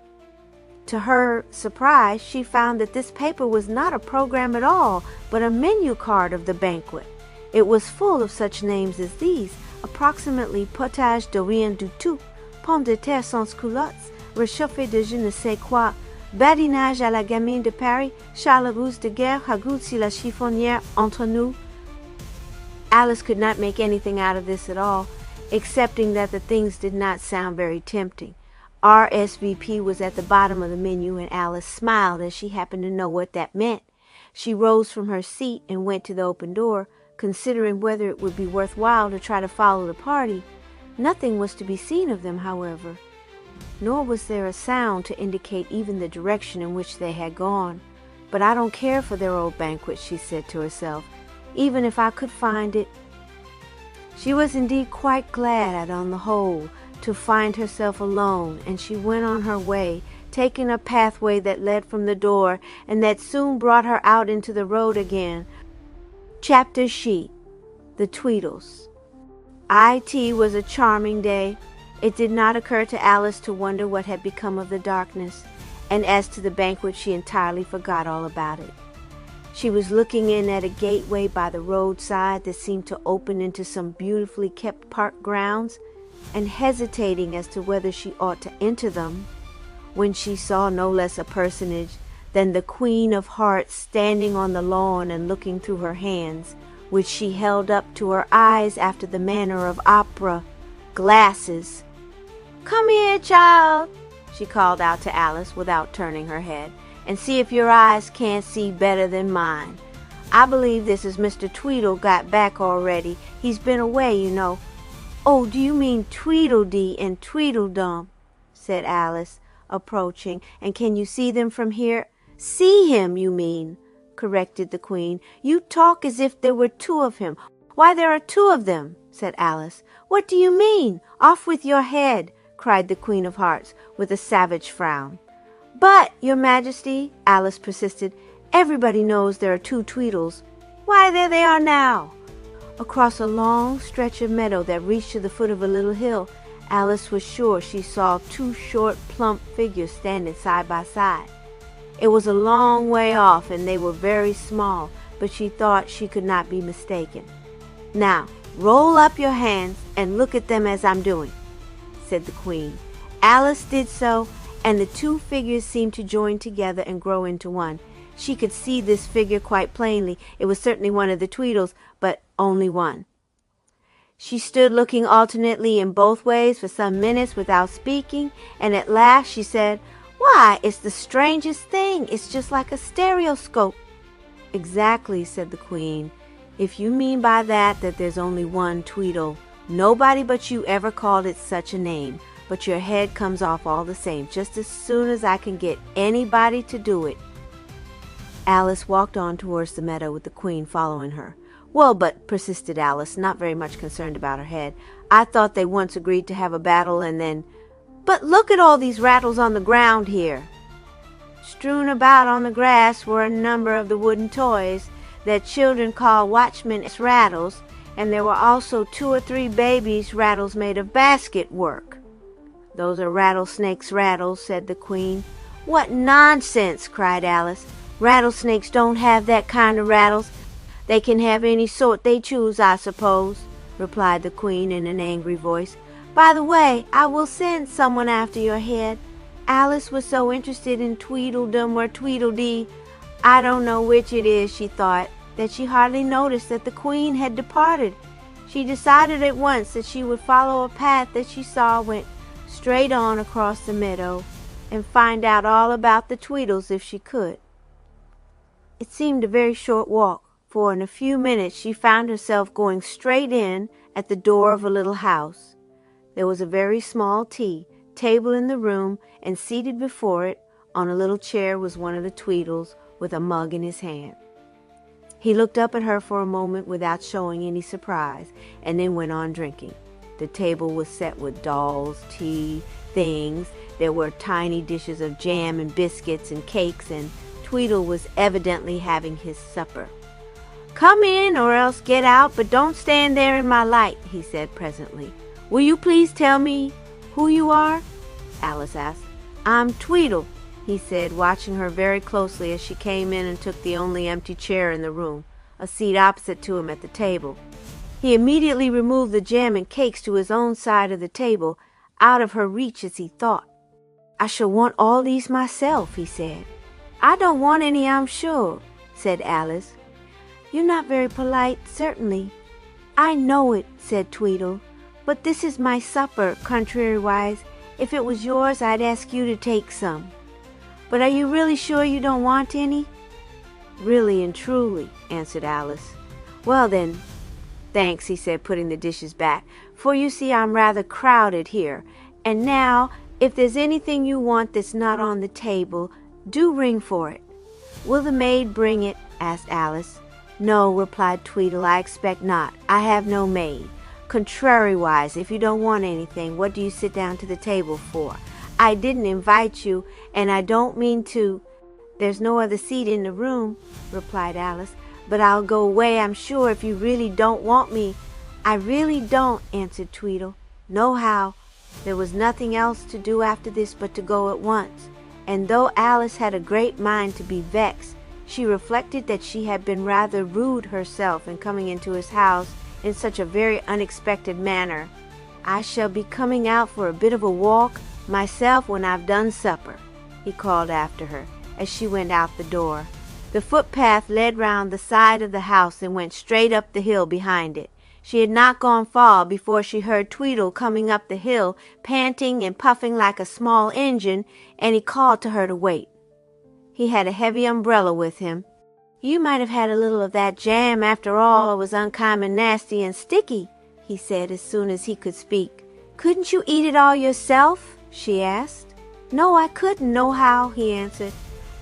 To her surprise, she found that this paper was not a program at all, but a menu card of the banquet. It was full of such names as these, approximately potage de rien du tout, pommes de terre sans culottes, réchauffé de je ne sais quoi, badinage à la gamine de Paris, charleroux de guerre, ragout si la chiffonnière entre nous. Alice could not make anything out of this at all, excepting that the things did not sound very tempting. RSVP was at the bottom of the menu, and Alice smiled as she happened to know what that meant. She rose from her seat and went to the open door, considering whether it would be worthwhile to try to follow the party. Nothing was to be seen of them, however, nor was there a sound to indicate even the direction in which they had gone. But I don't care for their old banquet, she said to herself, even if I could find it. She was indeed quite glad, on the whole, to find herself alone, and she went on her way, taking a pathway that led from the door, and that soon brought her out into the road again. Chapter sheet. The Tweedles. It was a charming day. It did not occur to Alice to wonder what had become of the darkness, and as to the banquet, she entirely forgot all about it. She was looking in at a gateway by the roadside that seemed to open into some beautifully kept park grounds, and hesitating as to whether she ought to enter them, when she saw no less a personage than the Queen of Hearts standing on the lawn and looking through her hands, which she held up to her eyes after the manner of opera, glasses. "Come here, child," she called out to Alice without turning her head, "and see if your eyes can't see better than mine. I believe this is Mr. Tweedle got back already. He's been away, you know." "Oh, do you mean Tweedledee and Tweedledum?" said Alice, approaching. "And can you see them from here?" "See him, you mean," corrected the Queen. "You talk as if there were two of him." "Why, there are two of them," said Alice. "What do you mean? Off with your head," cried the Queen of Hearts, with a savage frown. "But, your Majesty," Alice persisted, "everybody knows there are two Tweedles." "Why, there they are now." Across a long stretch of meadow that reached to the foot of a little hill, Alice was sure she saw two short, plump figures standing side by side. It was a long way off, and they were very small, but she thought she could not be mistaken. "Now, roll up your hands and look at them as I'm doing," said the Queen. Alice did so, and the two figures seemed to join together and grow into one. She could see this figure quite plainly. It was certainly one of the Tweedles, but only one. She stood looking alternately in both ways for some minutes without speaking, and at last she said, "Why, it's the strangest thing. It's just like a stereoscope." "Exactly," said the Queen. "If you mean by that there's only one Tweedle, nobody but you ever called it such a name. But your head comes off all the same, just as soon as I can get anybody to do it." Alice walked on towards the meadow with the Queen following her. "Well, but," persisted Alice, not very much concerned about her head, "I thought they once agreed to have a battle and then—" "But look at all these rattles on the ground here." Strewn about on the grass were a number of the wooden toys that children call watchmen's rattles, and there were also 2 or 3 babies' rattles made of basket work. "Those are rattlesnakes' rattles," said the Queen. "What nonsense!" cried Alice. "Rattlesnakes don't have that kind of rattles." "They can have any sort they choose, I suppose," replied the Queen in an angry voice. "By the way, I will send someone after your head." Alice was so interested in Tweedledum or Tweedledee, I don't know which it is, she thought, that she hardly noticed that the Queen had departed. She decided at once that she would follow a path that she saw went straight on across the meadow, and find out all about the Tweedles if she could. It seemed a very short walk, for in a few minutes she found herself going straight in at the door of a little house. There was a very small table in the room, and seated before it on a little chair was one of the Tweedles with a mug in his hand. He looked up at her for a moment without showing any surprise, and then went on drinking. The table was set with dolls, tea, things. There were tiny dishes of jam and biscuits and cakes, and Tweedle was evidently having his supper. "Come in or else get out, but don't stand there in my light," he said presently. "Will you please tell me who you are?" Alice asked. "I'm Tweedle," he said, watching her very closely as she came in and took the only empty chair in the room, a seat opposite to him at the table. He immediately removed the jam and cakes to his own side of the table, out of her reach as he thought. "I shall want all these myself," he said. "I don't want any, I'm sure," said Alice. "You're not very polite, certainly." "I know it," said Tweedle, "but this is my supper, contrariwise. If it was yours, I'd ask you to take some." "But are you really sure you don't want any?" "Really and truly," answered Alice. "Well then, thanks," he said, putting the dishes back, "for you see I'm rather crowded here. And now, if there's anything you want that's not on the table, do ring for it." "Will the maid bring it?" asked Alice. "No," replied Tweedle, "I expect not. I have no maid. Contrariwise, if you don't want anything, what do you sit down to the table for? I didn't invite you, and I don't mean to—" "There's no other seat in the room," replied Alice, "but I'll go away, I'm sure, if you really don't want me." "I really don't," answered Tweedle. Nohow, there was nothing else to do after this but to go at once, and though Alice had a great mind to be vexed, she reflected that she had been rather rude herself in coming into his house in such a very unexpected manner. "I shall be coming out for a bit of a walk myself when I've done supper," he called after her as she went out the door. The footpath led round the side of the house and went straight up the hill behind it. She had not gone far before she heard Tweedle coming up the hill, panting and puffing like a small engine, and he called to her to wait. He had a heavy umbrella with him. "You might have had a little of that jam after all. It was uncommon nasty and sticky," he said as soon as he could speak. "Couldn't you eat it all yourself?" she asked. "No, I couldn't, nohow," he answered.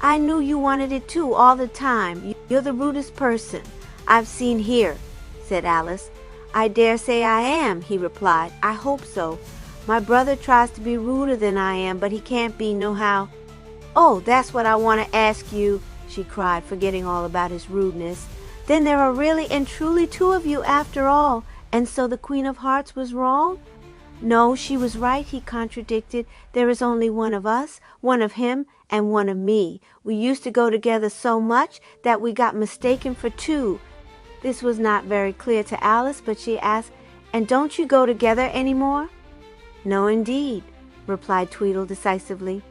"I knew you wanted it too all the time. You're the rudest person I've seen here," said Alice. "I dare say I am," he replied. "I hope so. My brother tries to be ruder than I am, but he can't be nohow." "Oh, that's what I want to ask you," she cried, forgetting all about his rudeness. "Then there are really and truly two of you after all, and so the Queen of Hearts was wrong?" "No, she was right," he contradicted. "There is only one of us, one of him, and one of me. We used to go together so much that we got mistaken for two." This was not very clear to Alice, but she asked, "And don't you go together any more?" "No, indeed," replied Tweedle decisively.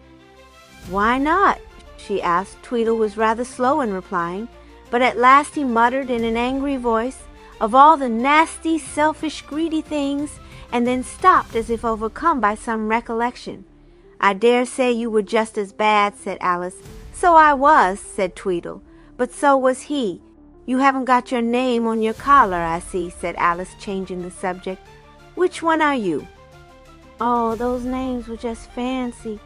"Why not?" she asked. Tweedle was rather slow in replying, but at last he muttered in an angry voice, "Of all the nasty, selfish, greedy things," and then stopped as if overcome by some recollection. "I dare say you were just as bad," said Alice. "So I was," said Tweedle, "but so was he. You haven't got your name on your collar, I see," said Alice, changing the subject. "Which one are you?" "Oh, those names were just fancy.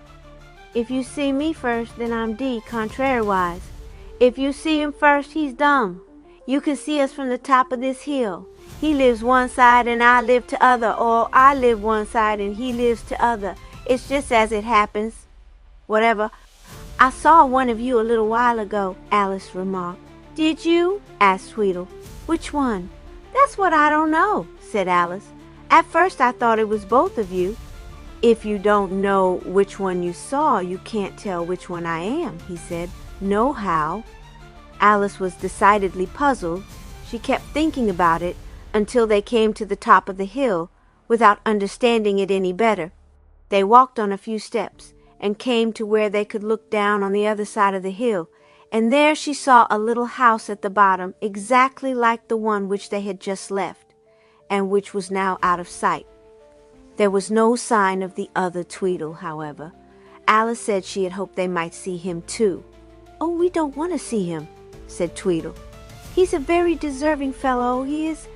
If you see me first, then I'm D, contrariwise. If you see him first, he's dumb. You can see us from the top of this hill. He lives one side and I live to other, or I live one side and he lives to other. It's just as it happens. Whatever. I saw one of you a little while ago," Alice remarked. "Did you?" asked Tweedle. "Which one?" "That's what I don't know," said Alice. "At first I thought it was both of you." "If you don't know which one you saw, you can't tell which one I am," he said. "Nohow." Alice was decidedly puzzled. She kept thinking about it until they came to the top of the hill, without understanding it any better. They walked on a few steps, and came to where they could look down on the other side of the hill, and there she saw a little house at the bottom, exactly like the one which they had just left, and which was now out of sight. There was no sign of the other Tweedle, however. Alice said she had hoped they might see him too. "Oh, we don't want to see him," said Tweedle. "He's a very deserving fellow, he is."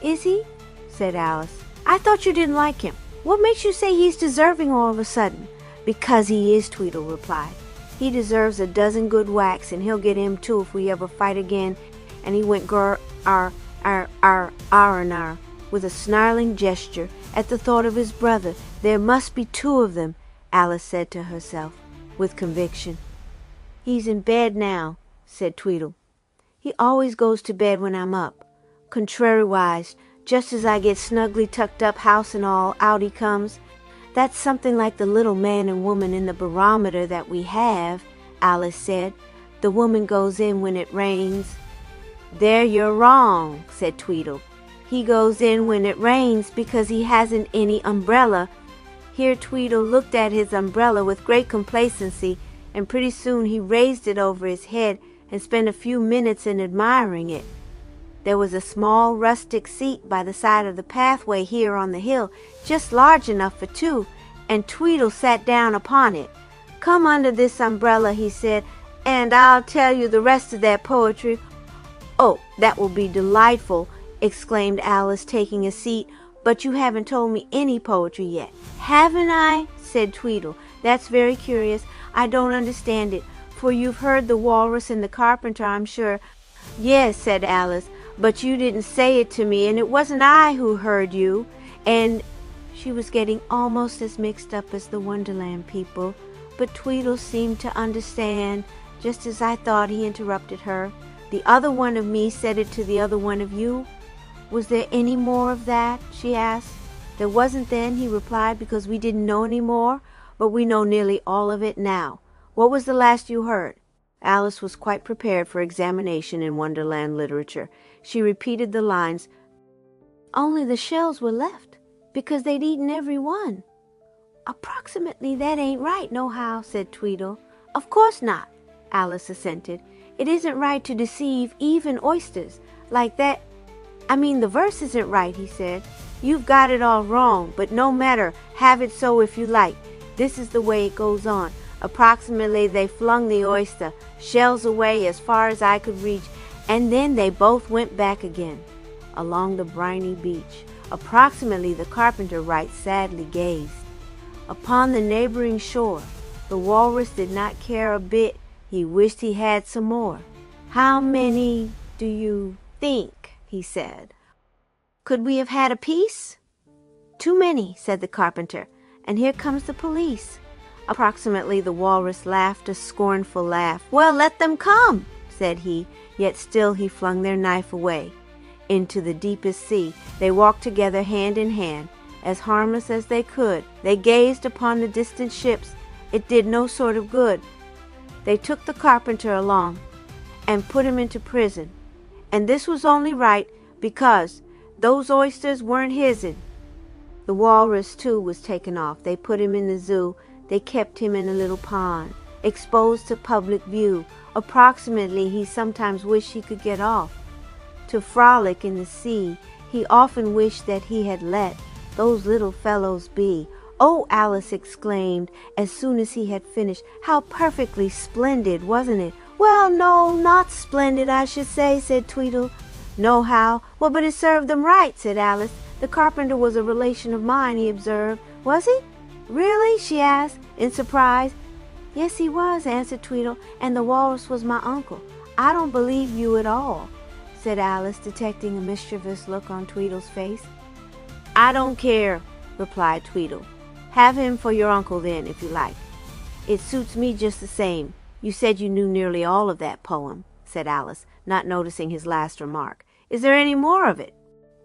"Is he?" said Alice. "I thought you didn't like him. What makes you say he's deserving all of a sudden?" "Because he is," Tweedle replied. "He deserves a dozen good whacks, and he'll get him too if we ever fight again." And he went ar, with a snarling gesture at the thought of his brother. "There must be two of them," Alice said to herself, with conviction. "He's in bed now," said Tweedle. "He always goes to bed when I'm up. Contrariwise, just as I get snugly tucked up, house and all, out he comes. That's something like the little man and woman in the barometer that we have," Alice said. "The woman goes in when it rains." "There you're wrong," said Tweedle. "He goes in when it rains because he hasn't any umbrella." Here Tweedle looked at his umbrella with great complacency, and pretty soon he raised it over his head and spent a few minutes in admiring it. There was a small rustic seat by the side of the pathway here on the hill, just large enough for two, and Tweedle sat down upon it. "Come under this umbrella," he said, "and I'll tell you the rest of that poetry." "Oh, that will be delightful," exclaimed Alice, taking a seat. "But you haven't told me any poetry yet." "Haven't I?" said Tweedle. "That's very curious. I don't understand it, for you've heard the walrus and the carpenter, I'm sure." "Yes," said Alice, "but you didn't say it to me, and it wasn't I who heard you." And she was getting almost as mixed up as the Wonderland people, but Tweedle seemed to understand. "Just as I thought," he interrupted her. "The other one of me said it to the other one of you." "Was there any more of that?" she asked. "There wasn't then," he replied, "because we didn't know any more, but we know nearly all of it now. What was the last you heard?" Alice was quite prepared for examination in Wonderland literature. She repeated the lines, "Only the shells were left, because they'd eaten every one." "Approximately that ain't right, nohow," said Tweedle. "Of course not," Alice assented. "It isn't right to deceive even oysters like that." I mean, the verse isn't right, he said. You've got it all wrong, but no matter, have it so if you like. This is the way it goes on. Approximately they flung the oyster, shells away as far as I could reach, and then they both went back again, along the briny beach. Approximately the carpenter right sadly gazed. Upon the neighboring shore, the walrus did not care a bit. He wished he had some more. How many do you think? He said. Could we have had a piece? Too many, said the carpenter, and here comes the police. Approximately the walrus laughed a scornful laugh. Well, let them come, said he, yet still he flung their knife away. Into the deepest sea they walked together hand in hand, as harmless as they could. They gazed upon the distant ships. It did no sort of good. They took the carpenter along and put him into prison, and this was only right because those oysters weren't his'n. The walrus, too, was taken off. They put him in the zoo. They kept him in a little pond, exposed to public view. Approximately, he sometimes wished he could get off to frolic in the sea. He often wished that he had let those little fellows be. Oh, Alice exclaimed as soon as he had finished. How perfectly splendid, wasn't it? Well, no, not splendid, I should say, said Tweedle. No, how? Well, but it served them right, said Alice. The carpenter was a relation of mine, he observed. Was he? Really? She asked, in surprise. Yes, he was, answered Tweedle, and the walrus was my uncle. I don't believe you at all, said Alice, detecting a mischievous look on Tweedle's face. I don't care, replied Tweedle. Have him for your uncle then, if you like. It suits me just the same. You said you knew nearly all of that poem, said Alice, not noticing his last remark. Is there any more of it?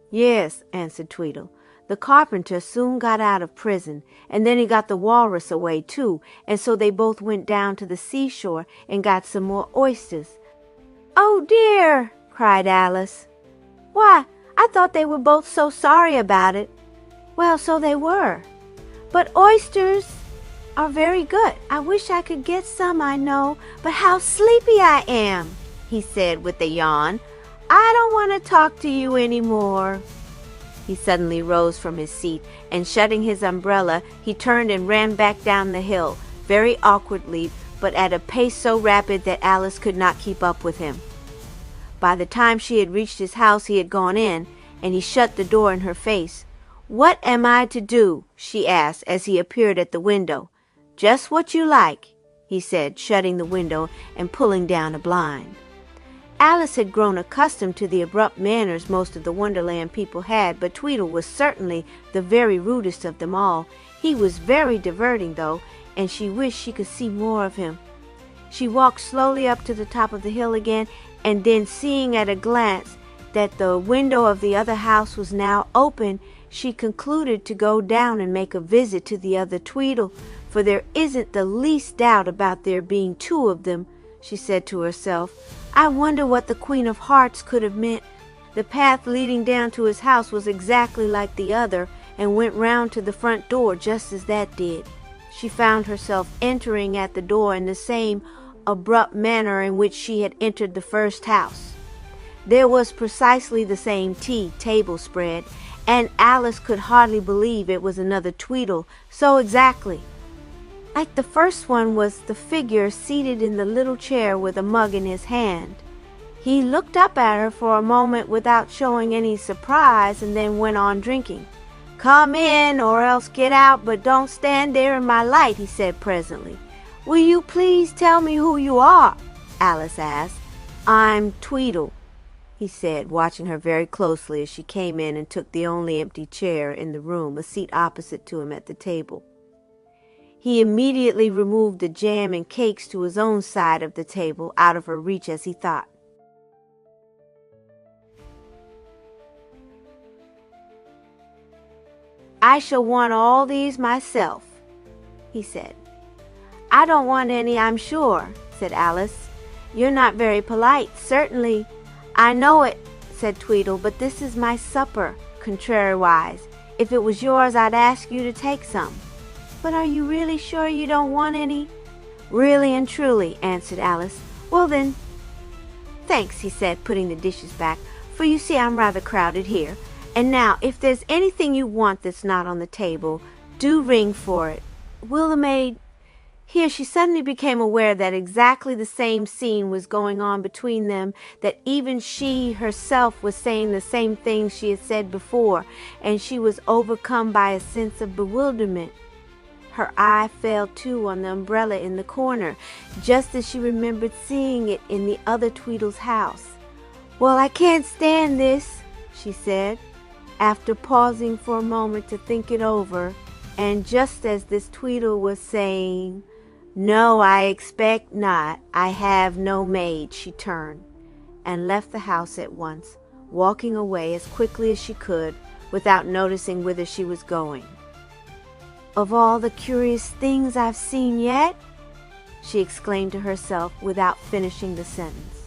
Yes, answered Tweedle. The carpenter soon got out of prison, and then he got the walrus away too, and so they both went down to the seashore and got some more oysters. Oh dear, cried Alice. Why, I thought they were both so sorry about it. Well, so they were. But oysters are very good. I wish I could get some, I know, but how sleepy I am, he said with a yawn. I don't want to talk to you anymore. He suddenly rose from his seat, and shutting his umbrella, he turned and ran back down the hill, very awkwardly, but at a pace so rapid that Alice could not keep up with him. By the time she had reached his house, he had gone in, and he shut the door in her face. What am I to do? She asked as he appeared at the window. Just what you like, he said, shutting the window and pulling down a blind. Alice had grown accustomed to the abrupt manners most of the Wonderland people had, but Tweedle was certainly the very rudest of them all. He was very diverting, though, and she wished she could see more of him. She walked slowly up to the top of the hill again, and then seeing at a glance that the window of the other house was now open, she concluded to go down and make a visit to the other Tweedle, for there isn't the least doubt about there being two of them, she said to herself. I wonder what the Queen of Hearts could have meant. The path leading down to his house was exactly like the other, and went round to the front door just as that did. She found herself entering at the door in the same abrupt manner in which she had entered the first house. There was precisely the same tea table spread, and Alice could hardly believe it was another Tweedle, so exactly like the first one was the figure seated in the little chair with a mug in his hand. He looked up at her for a moment without showing any surprise, and then went on drinking. Come in, or else get out, but don't stand there in my light, he said presently. Will you please tell me who you are? Alice asked. I'm Tweedle, he said, watching her very closely as she came in and took the only empty chair in the room, a seat opposite to him at the table. He immediately removed the jam and cakes to his own side of the table, out of her reach as he thought. I shall want all these myself, he said. I don't want any, I'm sure, said Alice. You're not very polite, certainly. I know it, said Tweedle, but this is my supper, contrariwise. If it was yours, I'd ask you to take some. But are you really sure you don't want any? Really and truly, answered Alice. Well then, thanks, he said, putting the dishes back. for you see I'm rather crowded here. And now, if there's anything you want that's not on the table, do ring for it. Will the maid—" Here she suddenly became aware that exactly the same scene was going on between them, that even she herself was saying the same things she had said before, and she was overcome by a sense of bewilderment. Her eye fell too on the umbrella in the corner, just as she remembered seeing it in the other Tweedle's house. "Well, I can't stand this," she said, after pausing for a moment to think it over, and just as this Tweedle was saying, "No, I expect not. I have no maid," she turned and left the house at once, walking away as quickly as she could without noticing whither she was going. "Of all the curious things I've seen yet," she exclaimed to herself without finishing the sentence.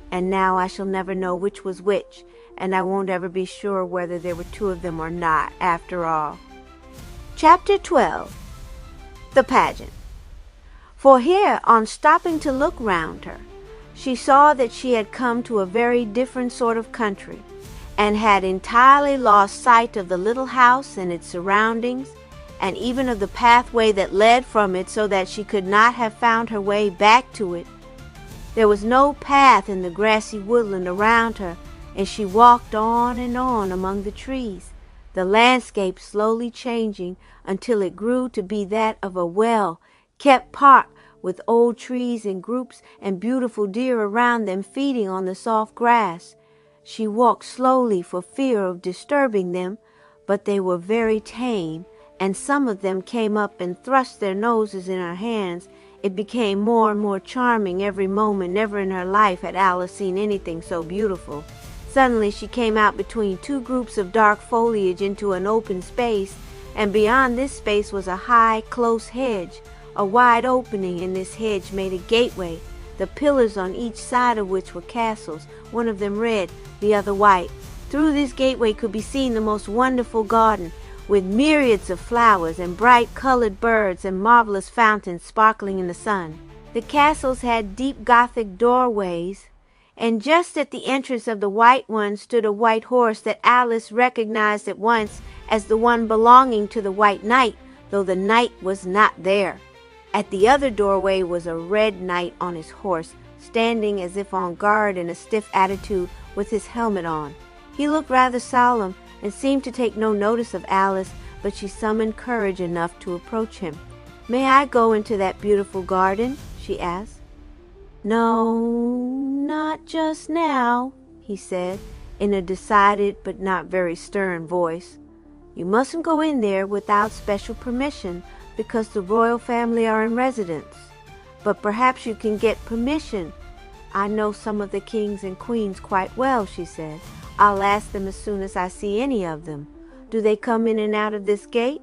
"And now I shall never know which was which, and I won't ever be sure whether there were two of them or not, after all." Chapter 12. The Pageant. For here, on stopping to look round her, she saw that she had come to a very different sort of country, and had entirely lost sight of the little house and its surroundings, and even of the pathway that led from it, so that she could not have found her way back to it. There was no path in the grassy woodland around her, and she walked on and on among the trees, the landscape slowly changing until it grew to be that of a well-kept park with old trees in groups and beautiful deer around them feeding on the soft grass. She walked slowly for fear of disturbing them, but they were very tame, and some of them came up and thrust their noses in her hands. It became more and more charming every moment. Never in her life had Alice seen anything so beautiful. Suddenly she came out between two groups of dark foliage into an open space, and beyond this space was a high, close hedge. A wide opening in this hedge made a gateway, the pillars on each side of which were castles, one of them red, the other white. Through this gateway could be seen the most wonderful garden, with myriads of flowers and bright-colored birds and marvelous fountains sparkling in the sun. The castles had deep Gothic doorways, and just at the entrance of the white one stood a white horse that Alice recognized at once as the one belonging to the White Knight, though the knight was not there. At the other doorway was a red knight on his horse, standing as if on guard in a stiff attitude with his helmet on. He looked rather solemn, and seemed to take no notice of Alice, but she summoned courage enough to approach him. "May I go into that beautiful garden?" she asked. "No, not just now," he said, in a decided but not very stern voice. "You mustn't go in there without special permission, because the royal family are in residence. But perhaps you can get permission. I know some of the kings and queens quite well," she said. "I'll ask them as soon as I see any of them. Do they come in and out of this gate?"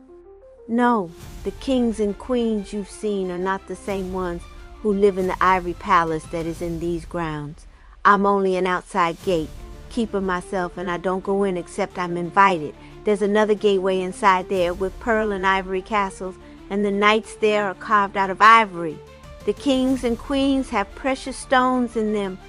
"No, the kings and queens you've seen are not the same ones who live in the ivory palace that is in these grounds. I'm only an outside gate keeper myself, and I don't go in except I'm invited. There's another gateway inside there with pearl and ivory castles, and the knights there are carved out of ivory. The kings and queens have precious stones in them.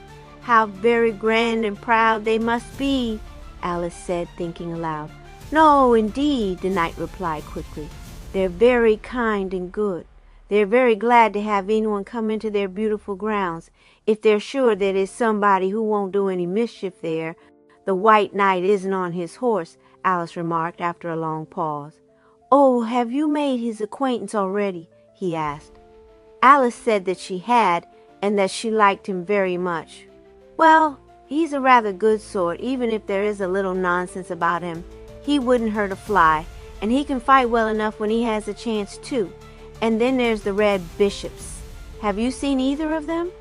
How very grand and proud they must be," Alice said, thinking aloud. "No, indeed," the knight replied quickly. "They're very kind and good. They're very glad to have anyone come into their beautiful grounds, if they're sure that there's somebody who won't do any mischief there. The White Knight isn't on his horse," Alice remarked after a long pause. "Oh, have you made his acquaintance already?" he asked. Alice said that she had, and that she liked him very much. "Well, he's a rather good sort, even if there is a little nonsense about him. He wouldn't hurt a fly, and he can fight well enough when he has a chance too. And then there's the Red Bishops. Have you seen either of them?"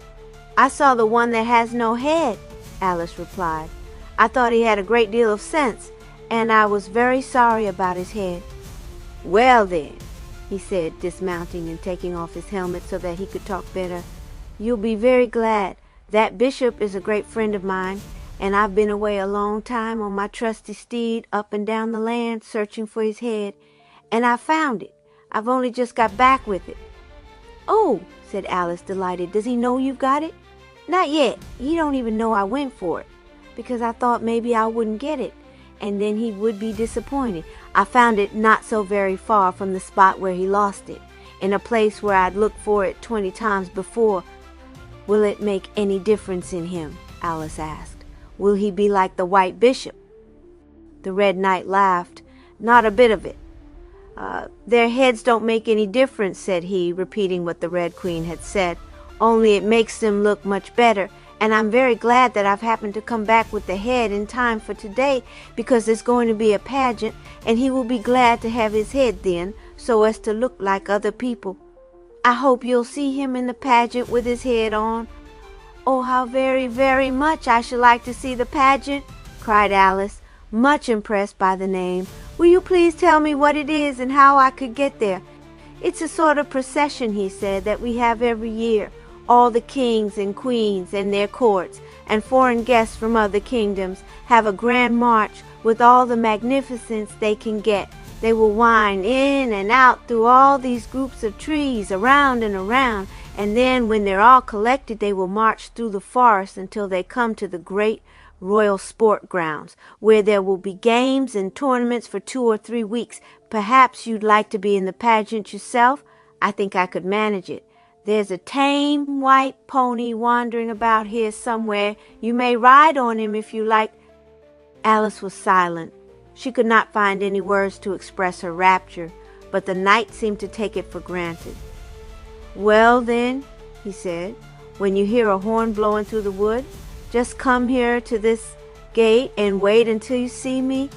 "I saw the one that has no head," Alice replied. "I thought he had a great deal of sense, and I was very sorry about his head." "Well then," he said, dismounting and taking off his helmet so that he could talk better, "you'll be very glad. That bishop is a great friend of mine, and I've been away a long time on my trusty steed up and down the land searching for his head, and I found it. I've only just got back with it." "Oh," said Alice, delighted. "Does he know you've got it?" "Not yet. He don't even know I went for it. because I thought maybe I wouldn't get it, and then he would be disappointed. I found it not so very far from the spot where he lost it, in a place where I'd looked for it 20 times before. Will it make any difference in him? Alice asked. Will he be like the White Bishop? The Red Knight laughed. Not a bit of it. Their heads don't make any difference, said he, repeating what the Red Queen had said. Only it makes them look much better, and I'm very glad that I've happened to come back with the head in time for today, because there's going to be a pageant, and he will be glad to have his head then, so as to look like other people. I hope you'll see him in the pageant with his head on. Oh, how very, very much I should like to see the pageant, cried Alice, much impressed by the name. Will you please tell me what it is and how I could get there? It's a sort of procession, he said, that we have every year. All the kings and queens and their courts and foreign guests from other kingdoms have a grand march with all the magnificence they can get. They will wind in and out through all these groups of trees, around and around, and then when they're all collected, they will march through the forest until they come to the great royal sport grounds, where there will be games and tournaments for 2 or 3 weeks. Perhaps you'd like to be in the pageant yourself? I think I could manage it. There's a tame white pony wandering about here somewhere. You may ride on him if you like. Alice was silent. She could not find any words to express her rapture, but the knight seemed to take it for granted. Well then, he said, when you hear a horn blowing through the wood, just come here to this gate and wait until you see me.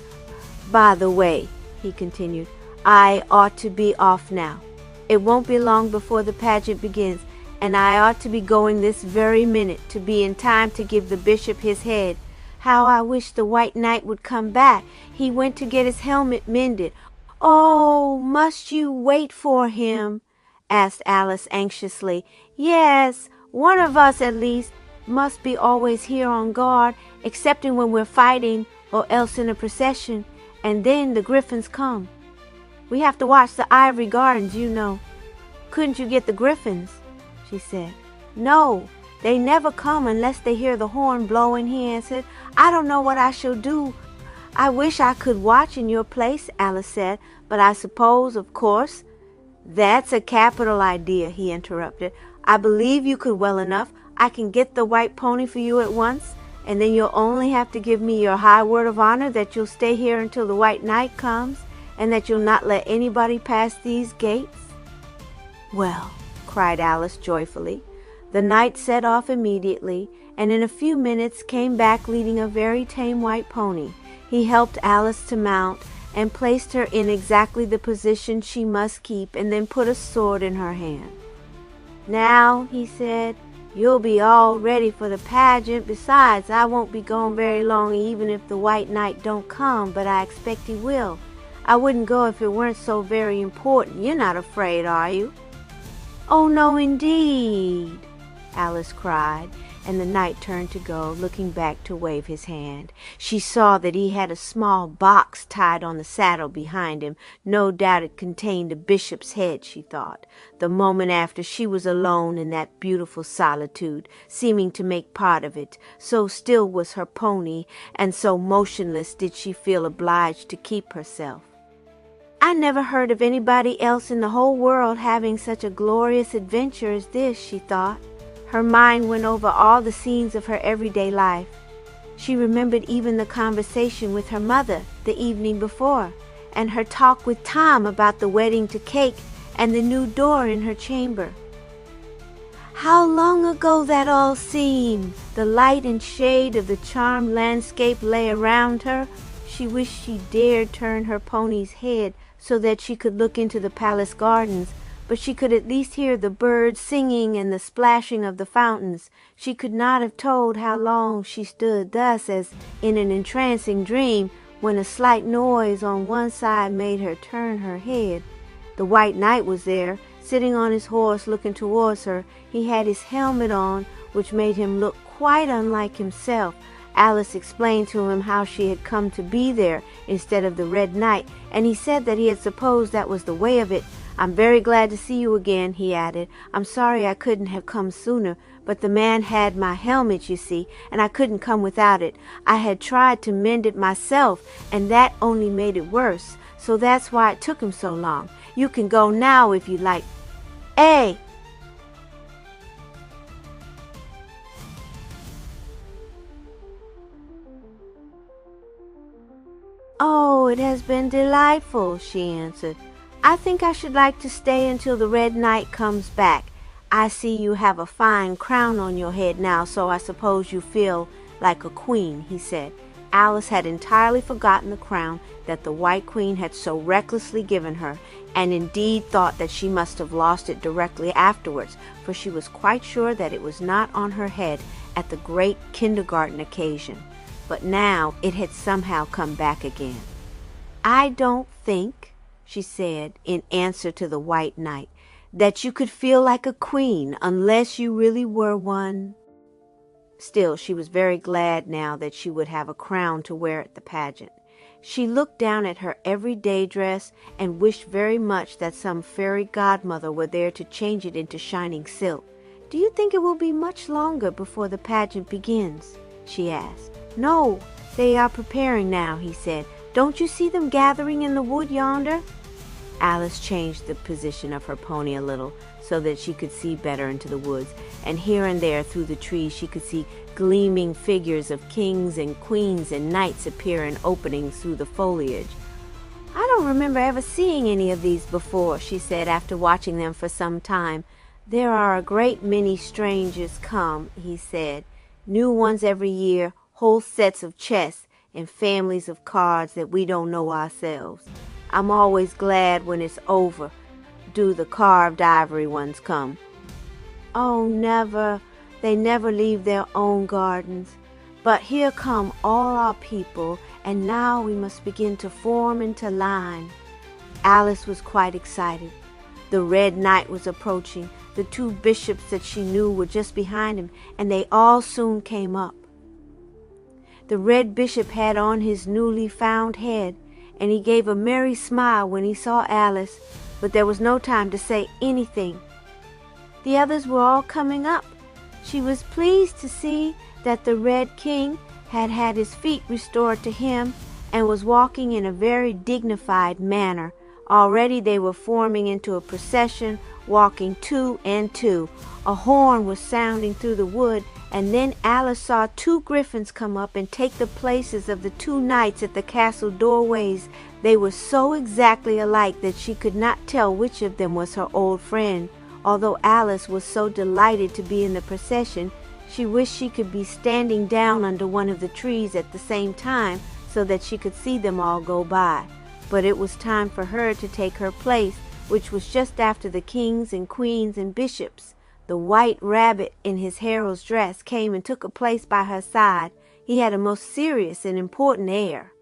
By the way, he continued, I ought to be off now. It won't be long before the pageant begins, and I ought to be going this very minute to be in time to give the bishop his head. How I wish the White Knight would come back. He went to get his helmet mended. Oh, must you wait for him? Asked Alice anxiously. Yes, one of us at least must be always here on guard, excepting when we're fighting or else in a procession, and then the griffins come. We have to watch the Ivory Gardens, you know. Couldn't you get the griffins? She said. No, they never come unless they hear the horn blowing, he answered. I don't know what I shall do. I wish I could watch in your place, Alice said, but I suppose, of course. That's a capital idea, he interrupted. I believe you could well enough. I can get the white pony for you at once, and then you'll only have to give me your high word of honor that you'll stay here until the White Knight comes, and that you'll not let anybody pass these gates? Well, cried Alice joyfully. The knight set off immediately, and in a few minutes came back leading a very tame white pony. He helped Alice to mount, and placed her in exactly the position she must keep, and then put a sword in her hand. Now, he said, you'll be all ready for the pageant. Besides, I won't be gone very long, even if the White Knight don't come, but I expect he will. I wouldn't go if it weren't so very important. You're not afraid, are you? Oh, no, indeed, Alice cried, and the knight turned to go, looking back to wave his hand. She saw that he had a small box tied on the saddle behind him. No doubt it contained the bishop's head, she thought. The moment after, she was alone in that beautiful solitude, seeming to make part of it. So still was her pony, and so motionless did she feel obliged to keep herself. I never heard of anybody else in the whole world having such a glorious adventure as this, she thought. Her mind went over all the scenes of her everyday life. She remembered even the conversation with her mother the evening before, and her talk with Tom about the wedding to Cake and the new door in her chamber. How long ago that all seemed! The light and shade of the charmed landscape lay around her. She wished she dared turn her pony's head so that she could look into the palace gardens, but she could at least hear the birds singing and the splashing of the fountains. She could not have told how long she stood thus, as in an entrancing dream, when a slight noise on one side made her turn her head. The White Knight was there, sitting on his horse looking towards her. He had his helmet on, which made him look quite unlike himself. Alice explained to him how she had come to be there instead of the Red Knight, and he said that he had supposed that was the way of it. "I'm very glad to see you again," he added. "I'm sorry I couldn't have come sooner, but the man had my helmet, you see, and I couldn't come without it. I had tried to mend it myself, and that only made it worse, so that's why it took him so long. You can go now if you like. Hey!" "Oh, it has been delightful," she answered. "I think I should like to stay until the Red Knight comes back. I see you have a fine crown on your head now, so I suppose you feel like a queen," he said. Alice had entirely forgotten the crown that the White Queen had so recklessly given her, and indeed thought that she must have lost it directly afterwards, for she was quite sure that it was not on her head at the great kindergarten occasion. But now it had somehow come back again. "I don't think," she said in answer to the White Knight, "that you could feel like a queen unless you really were one." Still, she was very glad now that she would have a crown to wear at the pageant. She looked down at her everyday dress and wished very much that some fairy godmother were there to change it into shining silk. "Do you think it will be much longer before the pageant begins?" she asked. "No, they are preparing now," he said. "Don't you see them gathering in the wood yonder?" Alice changed the position of her pony a little so that she could see better into the woods, and here and there through the trees she could see gleaming figures of kings and queens and knights appear in openings through the foliage. "I don't remember ever seeing any of these before," she said after watching them for some time. "There are a great many strangers come," he said. "New ones every year, whole sets of chess and families of cards that we don't know ourselves. I'm always glad when it's over. Do the carved ivory ones come?" "Oh, never. They never leave their own gardens. But here come all our people, and now we must begin to form into line." Alice was quite excited. The Red Knight was approaching. The two bishops that she knew were just behind him, and they all soon came up. The Red Bishop had on his newly found head, and he gave a merry smile when he saw Alice, but there was no time to say anything. The others were all coming up. She was pleased to see that the Red King had had his feet restored to him and was walking in a very dignified manner. Already they were forming into a procession, walking two and two. A horn was sounding through the wood, and then Alice saw two griffins come up and take the places of the two knights at the castle doorways. They were so exactly alike that she could not tell which of them was her old friend. Although Alice was so delighted to be in the procession, she wished she could be standing down under one of the trees at the same time so that she could see them all go by. But it was time for her to take her place, which was just after the kings and queens and bishops. The White Rabbit in his herald's dress came and took a place by her side. He had a most serious and important air.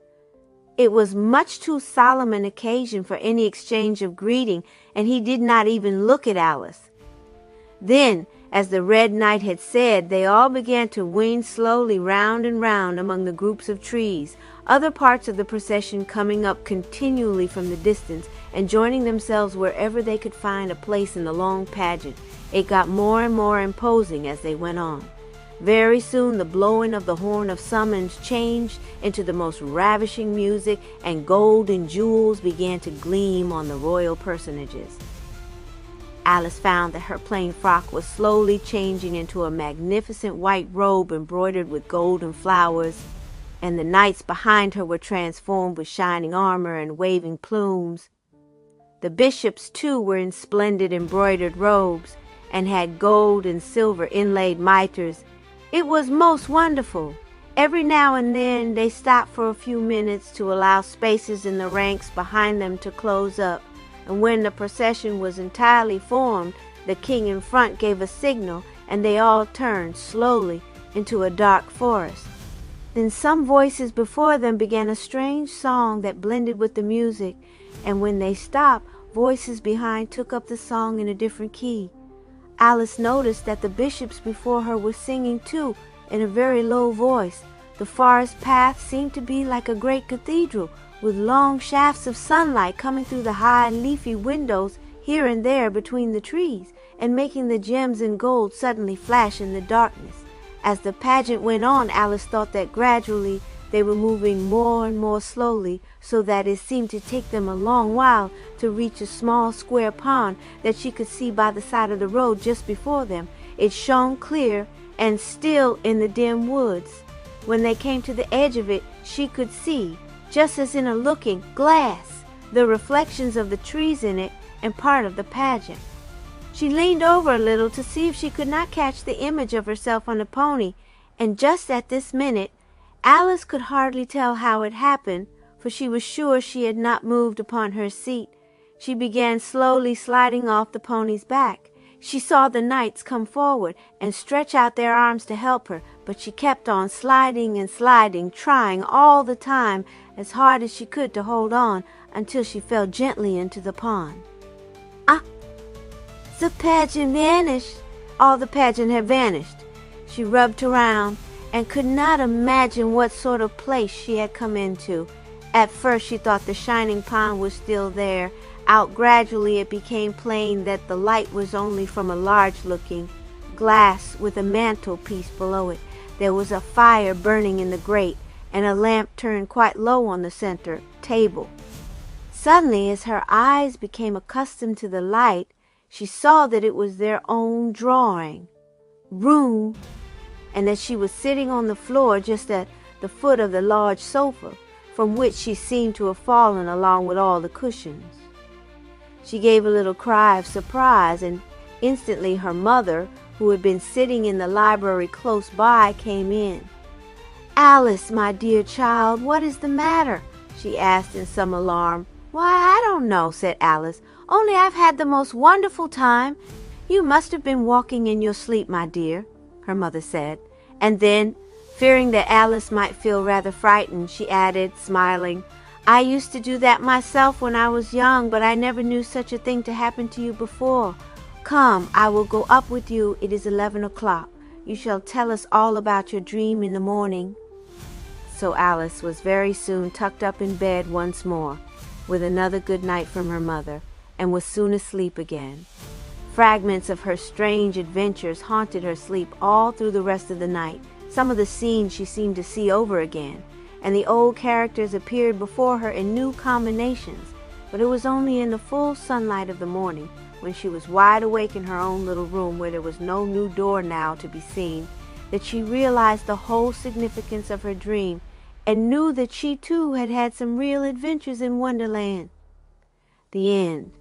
It was much too solemn an occasion for any exchange of greeting, and he did not even look at Alice. Then, as the Red Knight had said, they all began to wing slowly round and round among the groups of trees, other parts of the procession coming up continually from the distance and joining themselves wherever they could find a place in the long pageant. It got more and more imposing as they went on. Very soon the blowing of the horn of summons changed into the most ravishing music, and gold and jewels began to gleam on the royal personages. Alice found that her plain frock was slowly changing into a magnificent white robe embroidered with golden flowers, and the knights behind her were transformed with shining armor and waving plumes. The bishops, too, were in splendid embroidered robes, and had gold and silver inlaid mitres. It was most wonderful. Every now and then they stopped for a few minutes to allow spaces in the ranks behind them to close up, and when the procession was entirely formed, the king in front gave a signal, and they all turned slowly into a dark forest. Then some voices before them began a strange song that blended with the music, and when they stopped, voices behind took up the song in a different key. Alice noticed that the bishops before her were singing too, in a very low voice. The forest path seemed to be like a great cathedral, with long shafts of sunlight coming through the high leafy windows here and there between the trees, and making the gems and gold suddenly flash in the darkness. As the pageant went on, Alice thought that gradually they were moving more and more slowly, so that it seemed to take them a long while to reach a small square pond that she could see by the side of the road just before them. It shone clear and still in the dim woods. When they came to the edge of it, she could see, just as in a looking glass, the reflections of the trees in it and part of the pageant. She leaned over a little to see if she could not catch the image of herself on the pony, and just at this minute, Alice could hardly tell how it happened, for she was sure she had not moved upon her seat. She began slowly sliding off the pony's back. She saw the knights come forward and stretch out their arms to help her, but she kept on sliding and sliding, trying all the time as hard as she could to hold on until she fell gently into the pond. The pageant vanished. All the pageant had vanished. She rubbed around and could not imagine what sort of place she had come into. At first she thought the shining pond was still there. Out gradually it became plain that the light was only from a large-looking glass with a mantelpiece below it. There was a fire burning in the grate, and a lamp turned quite low on the center table. Suddenly, as her eyes became accustomed to the light, she saw that it was their own drawing room, and that she was sitting on the floor just at the foot of the large sofa, from which she seemed to have fallen along with all the cushions. She gave a little cry of surprise, and instantly her mother, who had been sitting in the library close by, came in. "Alice, my dear child, what is the matter?" she asked in some alarm. "Why, I don't know," said Alice. "Only I've had the most wonderful time." "You must have been walking in your sleep, my dear," her mother said. And then, fearing that Alice might feel rather frightened, she added, smiling, "I used to do that myself when I was young, but I never knew such a thing to happen to you before. Come, I will go up with you. It is 11 o'clock. You shall tell us all about your dream in the morning." So Alice was very soon tucked up in bed once more, with another good night from her mother, and was soon asleep again. Fragments of her strange adventures haunted her sleep all through the rest of the night. Some of the scenes she seemed to see over again, and the old characters appeared before her in new combinations, but it was only in the full sunlight of the morning, when she was wide awake in her own little room, where there was no new door now to be seen, that she realized the whole significance of her dream, and knew that she too had had some real adventures in Wonderland. The end.